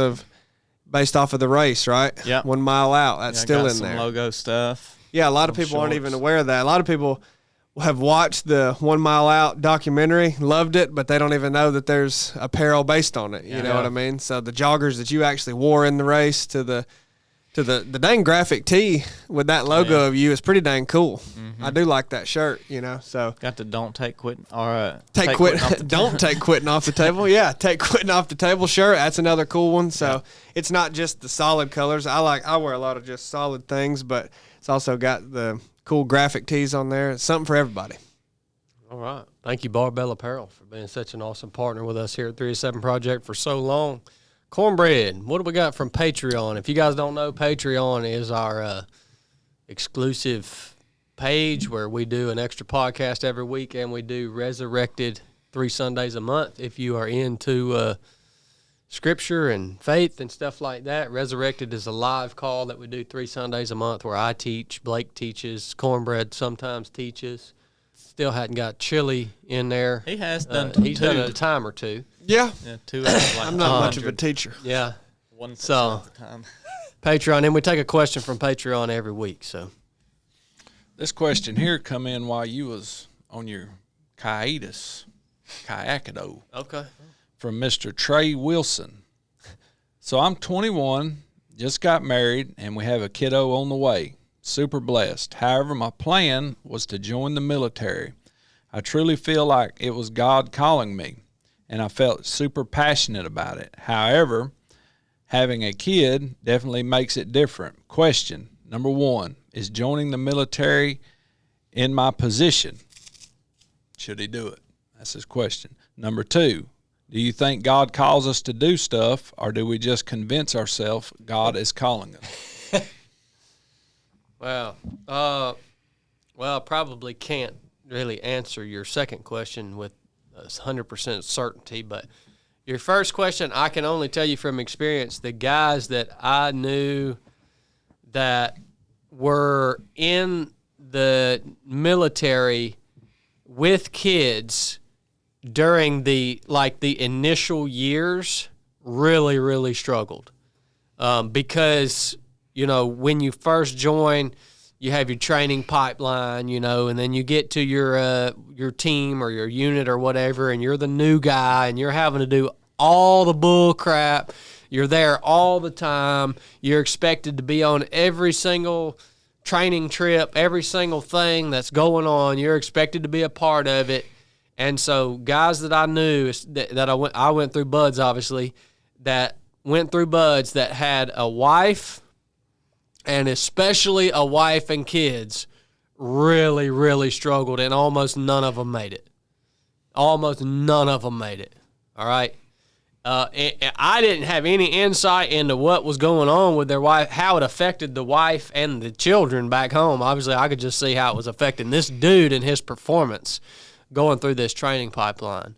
[SPEAKER 1] based off of the race, right?
[SPEAKER 4] Yeah.
[SPEAKER 1] 1 mile out. That's still in there.
[SPEAKER 4] Some logo stuff.
[SPEAKER 1] Yeah, a lot of people aren't even aware of that. A lot of people have watched the 1 mile out documentary, loved it, but they don't even know that there's apparel based on it. You know what I mean? So the joggers that you actually wore in the race to the dang graphic tee with that logo of you is pretty dang cool. Mm-hmm. I do like that shirt, you know. So
[SPEAKER 4] got the don't take quitting or
[SPEAKER 1] take quitting don't take quitting off the table. Yeah, take quitting off the table shirt. That's another cool one. So it's not just the solid colors. I wear a lot of just solid things, but it's also got the cool graphic tees on there. It's something for everybody.
[SPEAKER 2] All right. Thank you, Barbell Apparel, for being such an awesome partner with us here at 307 Project for so long. Cornbread, what do we got from Patreon? If you guys don't know, Patreon is our exclusive page where we do an extra podcast every week, and we do Resurrected 3 Sundays a month. If you are into scripture and faith and stuff like that, Resurrected is a live call that we do 3 Sundays a month where I teach, Blake teaches, Cornbread sometimes teaches. Still hadn't got Chili in there.
[SPEAKER 4] He has done
[SPEAKER 2] he's done a time or two.
[SPEAKER 1] Yeah.
[SPEAKER 4] 2 like
[SPEAKER 1] I'm not much of a teacher.
[SPEAKER 2] Yeah.
[SPEAKER 4] 1%
[SPEAKER 2] So,
[SPEAKER 4] of the time.
[SPEAKER 2] Patreon, and we take a question from Patreon every week. So
[SPEAKER 3] This question here come in while you was on your hiatus, kayakado.
[SPEAKER 2] okay.
[SPEAKER 3] From Mr. Trey Wilson. So I'm 21, just got married, and we have a kiddo on the way. Super blessed. However, my plan was to join the military. I truly feel like it was God calling me, and I felt super passionate about it. However, having a kid definitely makes it different. Question, number 1, is joining the military in my position? Should he do it? That's his question. Number 2, do you think God calls us to do stuff, or do we just convince ourselves God is calling us?
[SPEAKER 2] Well, I probably can't really answer your second question with 100% certainty, but your first question, I can only tell you from experience, the guys that I knew that were in the military with kids during the initial years really, really struggled. Because, you know, when you first join, you have your training pipeline, you know, and then you get to your team or your unit or whatever, and you're the new guy, and you're having to do all the bull crap. You're there all the time. You're expected to be on every single training trip, every single thing that's going on. You're expected to be a part of it. And so guys that I knew that I went through buds, obviously, that went through buds that had a wife, and especially a wife and kids, really, really struggled, and almost none of them made it. Almost none of them made it. All right? I didn't have any insight into what was going on with their wife, how it affected the wife and the children back home. Obviously, I could just see how it was affecting this dude and his performance going through this training pipeline.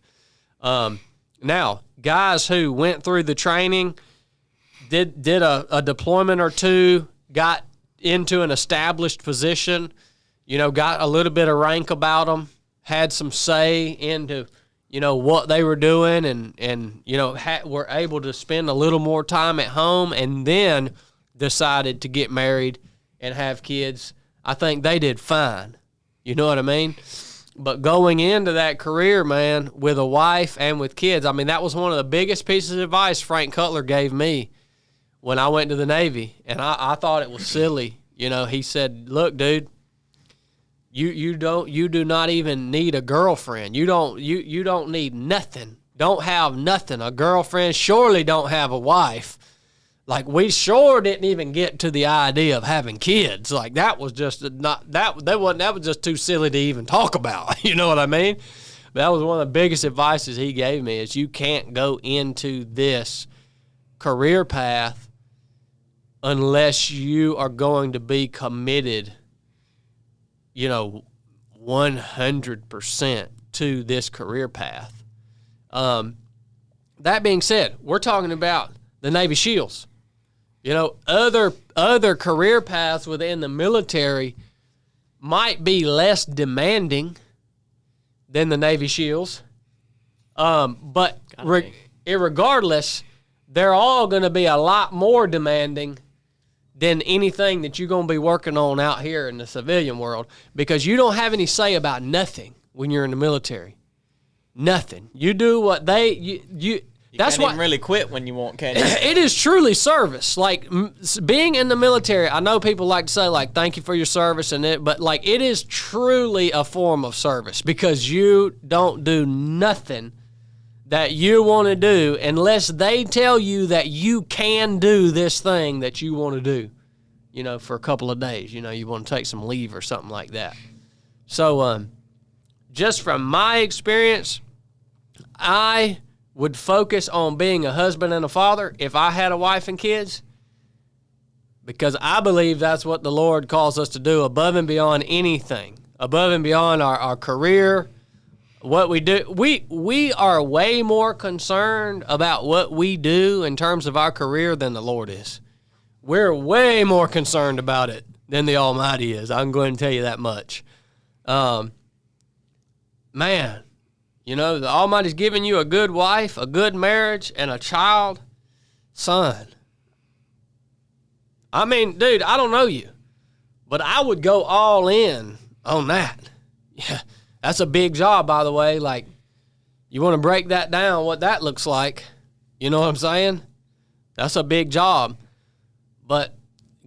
[SPEAKER 2] Now, guys who went through the training, did a deployment or two, got into an established position, you know, got a little bit of rank about them, had some say into, you know, what they were doing, and you know, were able to spend a little more time at home, and then decided to get married and have kids. I think they did fine. You know what I mean? But going into that career, man, with a wife and with kids, I mean, that was one of the biggest pieces of advice Frank Cutler gave me when I went to the Navy, and I thought it was silly. You know, he said, "Look, dude, you do not even need a girlfriend. You don't need nothing. Don't have nothing. A girlfriend, surely don't have a wife. Like, we sure didn't even get to the idea of having kids. Like, that was just not that was just too silly to even talk about." You know what I mean? That was one of the biggest advices he gave me, is you can't go into this career path unless you are going to be committed, you know, 100% to this career path. That being said, we're talking about the Navy SEALs. You know, other career paths within the military might be less demanding than the Navy SEALs, but irregardless, they're all going to be a lot more demanding than anything that you're going to be working on out here in the civilian world, because you don't have any say about nothing when you're in the military. Nothing. You do what you that's
[SPEAKER 4] can't
[SPEAKER 2] why
[SPEAKER 4] even really quit when you want, can you?
[SPEAKER 2] It is truly service. Like, being in the military, I know people like to say, like, thank you for your service, but like, it is truly a form of service, because you don't do nothing that you want to do unless they tell you that you can do this thing that you want to do, you know, for a couple of days. You know, you want to take some leave or something like that. So, just from my experience, I would focus on being a husband and a father if I had a wife and kids, because I believe that's what the Lord calls us to do, above and beyond anything, above and beyond our career, what we do. We are way more concerned about what we do in terms of our career than the Lord is. We're way more concerned about it than the Almighty is. I'm going to tell you that much. Man, you know, the Almighty's given you a good wife, a good marriage, and a child. Son, I mean, dude, I don't know you, but I would go all in on that. Yeah, that's a big job, by the way. Like, you want to break that down, what that looks like. You know what I'm saying? That's a big job. But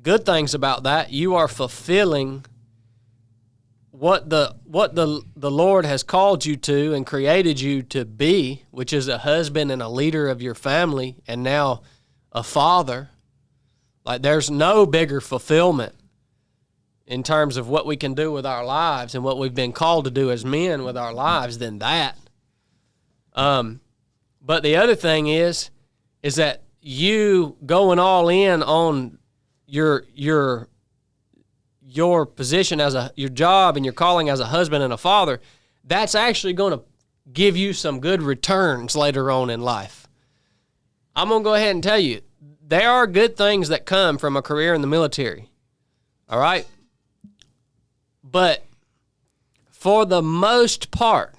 [SPEAKER 2] good things about that, you are fulfilling what the Lord has called you to and created you to be, which is a husband and a leader of your family, and now a father. Like, there's no bigger fulfillment in terms of what we can do with our lives and what we've been called to do as men with our lives than that. But the other thing is that you going all in on your position as your job and your calling as a husband and a father, that's actually going to give you some good returns later on in life. I'm going to go ahead and tell you, there are good things that come from a career in the military. All right? But for the most part,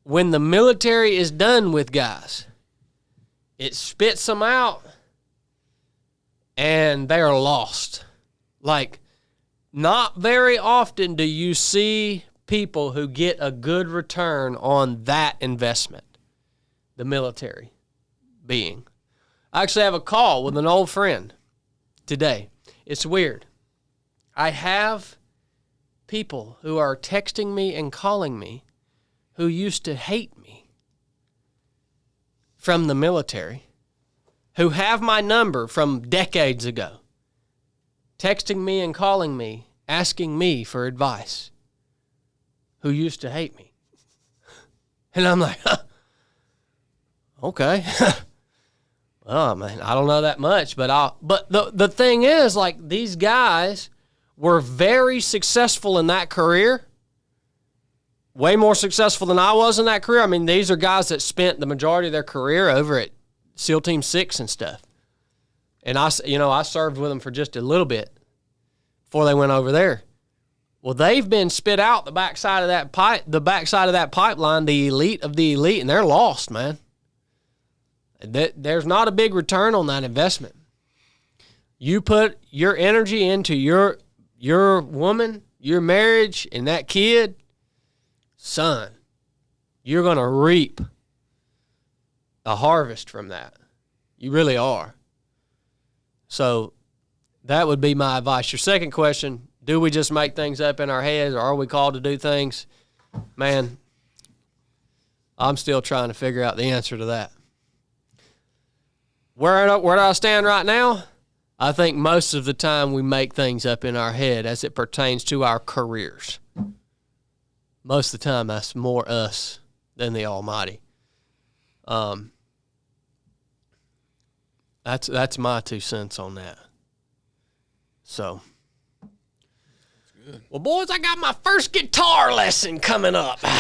[SPEAKER 2] when the military is done with guys, it spits them out and they are lost. Like, not very often do you see people who get a good return on that investment, the military being. I actually have a call with an old friend today. It's weird. I have people who are texting me and calling me who used to hate me from the military, who have my number from decades ago, texting me and calling me, asking me for advice, who used to hate me. And I'm like, okay. Well, man, I don't know that much, but the thing is, like, these guys were very successful in that career, way more successful than I was in that career. I mean, these are guys that spent the majority of their career over at SEAL Team 6 and stuff. And I served with them for just a little bit before they went over there. Well, they've been spit out the backside of that pipeline, the elite of the elite, and they're lost, man. There's not a big return on that investment. You put your energy into your woman, your marriage, and that kid, son, you're going to reap a harvest from that. You really are. So that would be my advice. Your second question, do we just make things up in our heads, or are we called to do things? Man, I'm still trying to figure out the answer to that. Where do I stand right now? I think most of the time we make things up in our head as it pertains to our careers. Most of the time that's more us than the Almighty. That's my 2 cents on that. So. Good. Well, boys, I got my first guitar lesson coming up. Look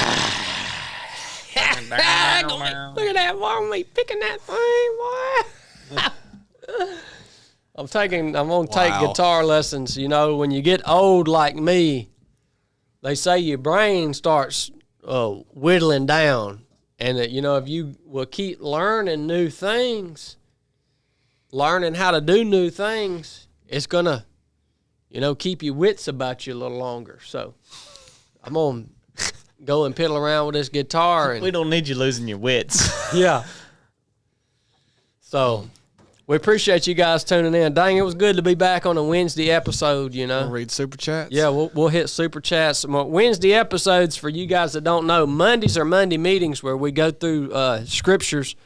[SPEAKER 2] at that boy, me picking that thing, boy. I'm gonna take guitar lessons. You know, when you get old like me, they say your brain starts whittling down, and that, you know, if you will keep learning new things, learning how to do new things, it's gonna, you know, keep your wits about you a little longer. So I'm gonna go and piddle around with this guitar. And
[SPEAKER 4] we don't need you losing your wits.
[SPEAKER 2] Yeah. So we appreciate you guys tuning in. Dang, it was good to be back on a Wednesday episode, you know.
[SPEAKER 1] We'll read Super Chats.
[SPEAKER 2] Yeah, we'll hit Super Chats. Wednesday episodes, for you guys that don't know, Mondays are Monday meetings where we go through scriptures,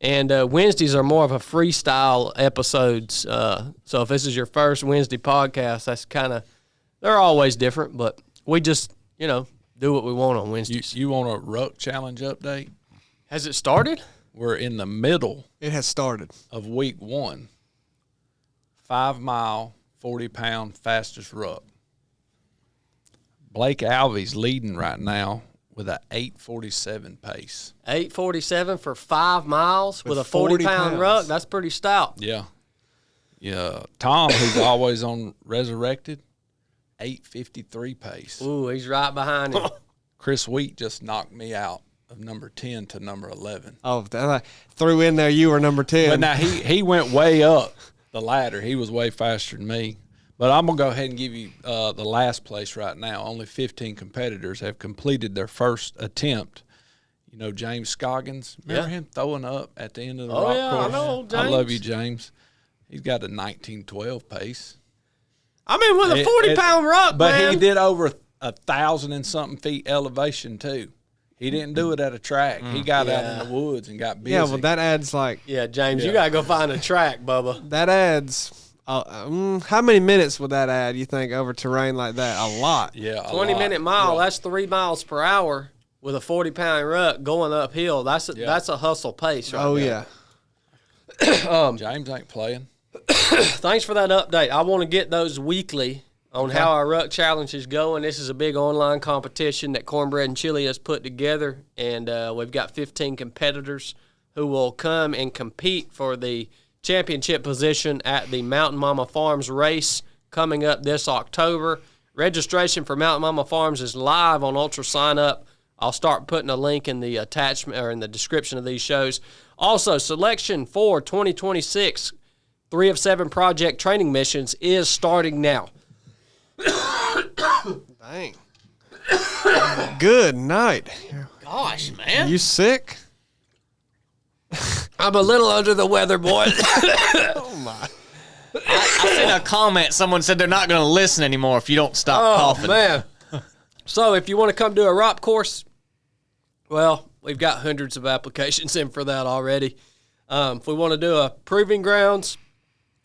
[SPEAKER 2] and Wednesdays are more of a freestyle episodes. So if this is your first Wednesday podcast, that's kind of, they're always different, but we just, you know, do what we want on Wednesdays.
[SPEAKER 3] You want a ruck challenge update?
[SPEAKER 2] Has it started?
[SPEAKER 3] We're in the middle.
[SPEAKER 1] It has started.
[SPEAKER 3] Of week 1. 5 mile, 40-pound fastest ruck. Blake Alvey's leading right now with a 8:47 pace.
[SPEAKER 2] 8:47 for 5 miles with a 40-pound ruck. That's pretty stout.
[SPEAKER 3] Yeah. Yeah. Tom, who's always on Resurrected, 8:53 pace.
[SPEAKER 2] Ooh, he's right behind him.
[SPEAKER 3] Chris Wheat just knocked me out of number 10 to number 11.
[SPEAKER 1] Oh, that I threw in there you were number 10.
[SPEAKER 3] But now he went way up the ladder. He was way faster than me. But I'm going to go ahead and give you the last place right now. Only 15 competitors have completed their first attempt. You know James Scoggins? Remember him throwing up at the end of the rock course?
[SPEAKER 2] I know, James.
[SPEAKER 3] I love you, James. He's got a 19:12 pace.
[SPEAKER 2] I mean, with a 40-pound ruck,
[SPEAKER 3] but
[SPEAKER 2] man.
[SPEAKER 3] He did over 1,000 and something feet elevation, too. He didn't do it at a track. He got out in the woods and got busy.
[SPEAKER 1] Yeah, well, that adds like...
[SPEAKER 2] Yeah, James, you got to go find a track, Bubba.
[SPEAKER 1] That adds... how many minutes would that add, you think, over terrain like that? A lot.
[SPEAKER 3] Yeah,
[SPEAKER 2] 20-minute mile, that's 3 miles per hour with a 40-pound ruck going uphill. That's a hustle pace right there.
[SPEAKER 1] Yeah.
[SPEAKER 3] James ain't playing.
[SPEAKER 2] Thanks for that update. I want to get those weekly on how our ruck challenge is going. This is a big online competition that Cornbread and Chili has put together, and we've got 15 competitors who will come and compete for the championship position at the Mountain Mama Farms race coming up this October. Registration for Mountain Mama Farms is live on Ultra Sign Up. I'll start putting a link in the attachment or in the description of these shows. Also, selection for 2026
[SPEAKER 5] 3 of 7 project training missions is starting now.
[SPEAKER 1] Dang. Good night.
[SPEAKER 4] Gosh, man.
[SPEAKER 1] You sick?
[SPEAKER 5] I'm a little under the weather, boy.
[SPEAKER 1] Oh my.
[SPEAKER 4] I seen a comment. Someone said they're not going to listen anymore if you don't stop coughing.
[SPEAKER 5] Man. So if you want to come do a ROP course, well, we've got hundreds of applications in for that already. If we want to do a proving grounds,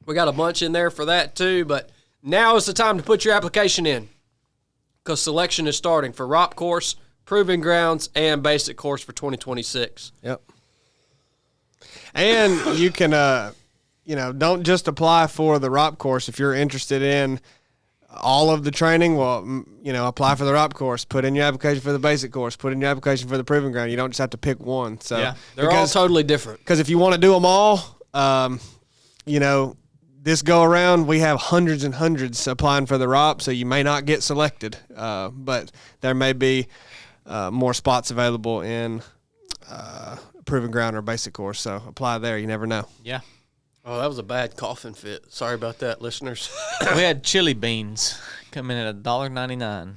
[SPEAKER 5] we got a bunch in there for that too. But now is the time to put your application in because selection is starting for ROP course, proving grounds, and basic course for 2026.
[SPEAKER 1] Yep. And you can, don't just apply for the ROP course if you're interested in all of the training. Well, apply for the ROP course, put in your application for the basic course, put in your application for the proving ground. You don't just have to pick one. So
[SPEAKER 4] Yeah.
[SPEAKER 5] They're all totally different.
[SPEAKER 1] Because if you want to do them all, this go around, we have hundreds and hundreds applying for the ROP, so you may not get selected. But there may be more spots available in proving ground or basic course. So apply there. You never know.
[SPEAKER 4] Yeah.
[SPEAKER 5] Oh, that was a bad coughing fit. Sorry about that, listeners.
[SPEAKER 4] We had chili beans come in at $1.99.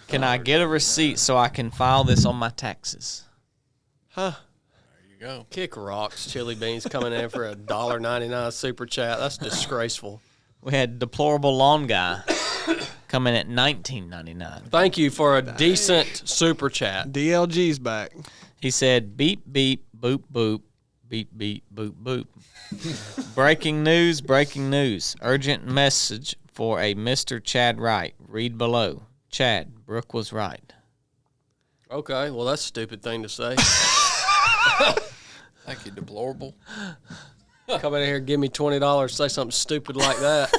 [SPEAKER 4] Can I get a receipt so I can file this on my taxes?
[SPEAKER 1] Huh?
[SPEAKER 3] There you go.
[SPEAKER 5] Kick rocks, chili beans coming in for $1.99 super chat. That's disgraceful.
[SPEAKER 4] We had deplorable lawn guy come in at $19.99.
[SPEAKER 5] Thank you for a decent super chat.
[SPEAKER 1] DLG's back.
[SPEAKER 4] He said, beep, beep, boop, boop, beep, beep, boop, boop. Breaking news. Urgent message for a Mr. Chad Wright. Read below. Chad, Brooke was right.
[SPEAKER 5] Okay, well, that's a stupid thing to say.
[SPEAKER 3] Thank you, deplorable.
[SPEAKER 5] Come in here, give me $20, say something stupid like that.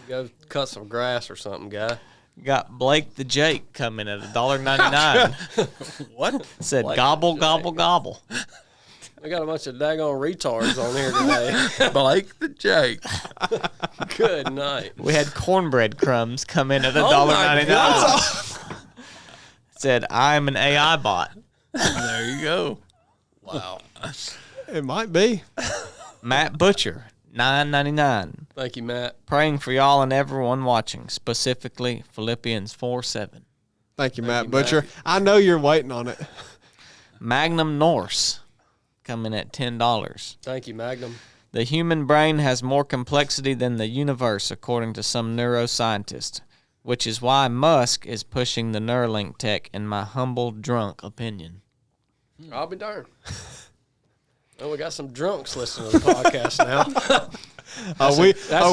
[SPEAKER 5] Go cut some grass or something, guy.
[SPEAKER 4] Got Blake the Jake coming at $1.99.
[SPEAKER 3] What?
[SPEAKER 4] Said
[SPEAKER 3] Blake
[SPEAKER 4] gobble,
[SPEAKER 3] the
[SPEAKER 4] gobble, gobble.
[SPEAKER 5] We got a bunch of daggone retards on here today.
[SPEAKER 3] Blake the Jake.
[SPEAKER 5] Good night.
[SPEAKER 4] We had cornbread crumbs come in at
[SPEAKER 5] Oh my
[SPEAKER 4] $1.99. Said, I'm an AI bot.
[SPEAKER 3] There you go.
[SPEAKER 5] Wow.
[SPEAKER 1] It might be.
[SPEAKER 4] Matt Butcher, $9.99.
[SPEAKER 5] Thank you, Matt.
[SPEAKER 4] Praying for y'all and everyone watching, specifically Philippians 4:7.
[SPEAKER 1] Thank you, Matt
[SPEAKER 5] you,
[SPEAKER 1] Butcher.
[SPEAKER 5] Matt.
[SPEAKER 1] I know you're waiting on it.
[SPEAKER 4] Magnum Norse coming at $10.
[SPEAKER 5] Thank you, Magnum.
[SPEAKER 4] The human brain has more complexity than the universe, according to some neuroscientist, which is why Musk is pushing the Neuralink tech, in my humble, drunk opinion.
[SPEAKER 5] I'll be darned. Well, we got some drunks listening to the podcast now.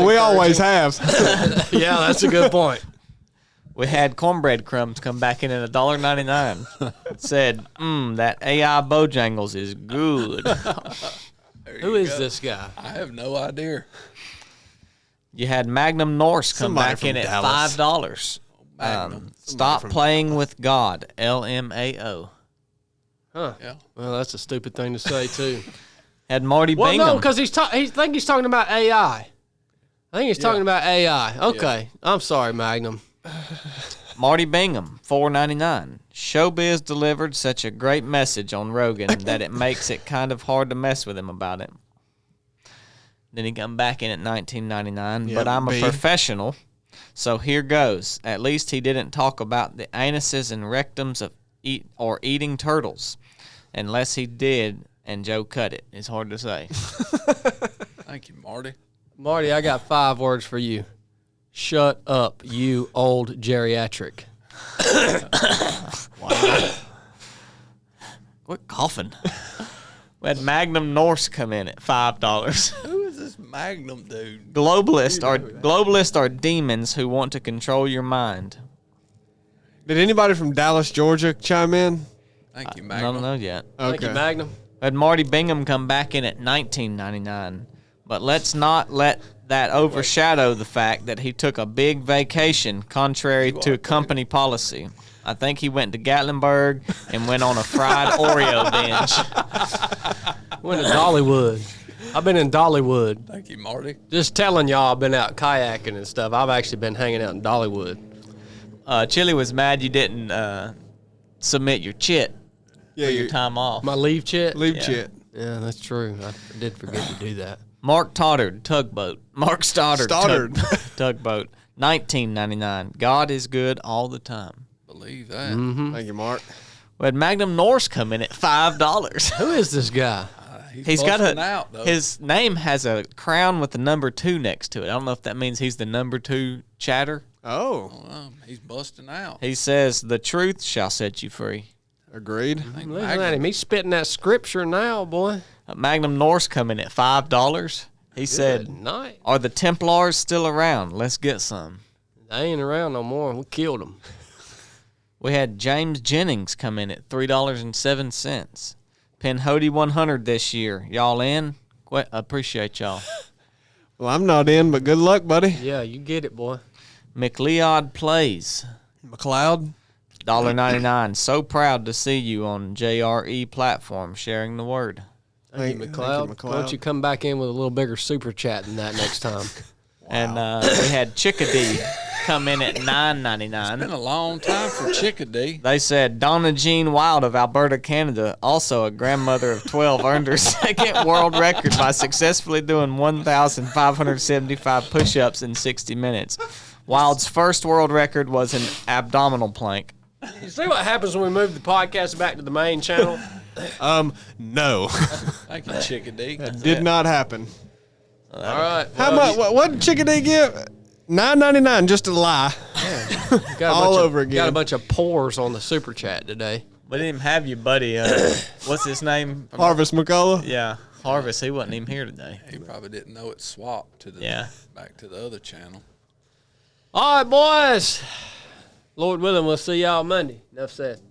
[SPEAKER 1] We always have.
[SPEAKER 5] Yeah, that's a good point.
[SPEAKER 4] We had cornbread crumbs come back in at $1.99. Said, that AI Bojangles is good.
[SPEAKER 5] Who is this guy?
[SPEAKER 3] I have no idea.
[SPEAKER 4] You had Magnum Norse come
[SPEAKER 1] Somebody
[SPEAKER 4] back
[SPEAKER 1] from
[SPEAKER 4] in at
[SPEAKER 1] Dallas.
[SPEAKER 4] $5.
[SPEAKER 3] Magnum.
[SPEAKER 4] Stop playing with God. LMAO.
[SPEAKER 5] Huh.
[SPEAKER 3] Yeah.
[SPEAKER 5] Well, that's a stupid thing to say, too.
[SPEAKER 4] Had Marty
[SPEAKER 5] Well,
[SPEAKER 4] Bingham.
[SPEAKER 5] no, because I think he's talking about AI. I think he's talking about AI. Okay. I'm sorry, Magnum.
[SPEAKER 4] Marty Bingham, $4.99. Showbiz delivered such a great message on Rogan that it makes it kind of hard to mess with him about it. Then he come back in at $19.99.
[SPEAKER 1] Yep,
[SPEAKER 4] But I'm a
[SPEAKER 1] B.
[SPEAKER 4] professional, so here goes. At least he didn't talk about the anuses and rectums of eating turtles, unless he did. And Joe cut it. It's hard to say.
[SPEAKER 3] Thank you, Marty.
[SPEAKER 5] Marty, I got 5 words for you. Shut up, you old geriatric.
[SPEAKER 4] Wow. Quit coughing. We had Magnum Norse come in at $5.
[SPEAKER 3] Who is this Magnum dude?
[SPEAKER 4] Globalists are demons who want to control your mind.
[SPEAKER 1] Did anybody from Dallas, Georgia chime in?
[SPEAKER 3] Thank you,
[SPEAKER 4] I
[SPEAKER 3] Magnum.
[SPEAKER 4] don't know yet.
[SPEAKER 5] Thank you, Magnum.
[SPEAKER 4] We had Marty Bingham come back in at $19.99. But let's not let that overshadow the fact that he took a big vacation contrary to company policy. I think he went to Gatlinburg and went on a fried Oreo binge.
[SPEAKER 5] Went to Dollywood. I've been in Dollywood.
[SPEAKER 3] Thank you, Marty.
[SPEAKER 5] Just telling y'all, I've been out kayaking and stuff. I've actually been hanging out in Dollywood.
[SPEAKER 4] Chili was mad you didn't submit your chit for your time off.
[SPEAKER 5] My leave chit?
[SPEAKER 1] Leave
[SPEAKER 4] Yeah.
[SPEAKER 1] chit.
[SPEAKER 5] Yeah, that's true. I did forget to do that.
[SPEAKER 4] Mark Stoddard tugboat. Mark Stoddard tugboat. 19.99. God is good all the time.
[SPEAKER 3] Believe that.
[SPEAKER 1] Thank you, Mark.
[SPEAKER 4] We had Magnum Norse come in at $5.
[SPEAKER 5] Who is this guy?
[SPEAKER 3] He's
[SPEAKER 4] got
[SPEAKER 3] busting out, though.
[SPEAKER 4] his name has a crown with the number 2 next to it. I don't know if that means he's the number 2 chatter.
[SPEAKER 1] Oh,
[SPEAKER 3] He's busting out.
[SPEAKER 4] He says, "The truth shall set you free."
[SPEAKER 1] agreed.
[SPEAKER 5] Look at him. He's spitting that scripture now, boy.
[SPEAKER 4] Magnum Norse come in at $5. He said,
[SPEAKER 5] Good night.
[SPEAKER 4] "Are the Templars still around? Let's get some."
[SPEAKER 5] They ain't around no more. We killed them.
[SPEAKER 4] We had James Jennings come in at $3.07. Penhody 100 this year. Y'all in? Appreciate y'all.
[SPEAKER 1] Well, I'm not in, but good luck, buddy.
[SPEAKER 5] Yeah, you get it, boy.
[SPEAKER 4] McLeod Plays.
[SPEAKER 1] McLeod.
[SPEAKER 4] $1.99. So proud to see you on JRE platform sharing the word.
[SPEAKER 5] Thank you, McLeod. Why don't you come back in with a little bigger super chat than that next time?
[SPEAKER 4] And we had Chickadee come in at $9.99.
[SPEAKER 3] It's been a long time for Chickadee.
[SPEAKER 4] They said Donna Jean Wild of Alberta, Canada, also a grandmother of 12, earned her second world record by successfully doing 1,575 push-ups in 60 minutes. Wild's first world record was an abdominal plank.
[SPEAKER 5] You see what happens when we move the podcast back to the main channel?
[SPEAKER 1] No.
[SPEAKER 3] Thank you, Chickadee.
[SPEAKER 1] Did not happen.
[SPEAKER 5] All right.
[SPEAKER 1] How much? What did Chickadee give? $9.99, just a lie. All over again.
[SPEAKER 5] Got a bunch of pores on the super chat today.
[SPEAKER 4] We didn't even have you, buddy. What's his name?
[SPEAKER 1] Harvest McCullough.
[SPEAKER 4] Yeah, Harvest. He wasn't even here today.
[SPEAKER 3] He probably didn't know it swapped to the back to the other channel.
[SPEAKER 5] All right, boys. Lord willing, we'll see y'all Monday. Enough said.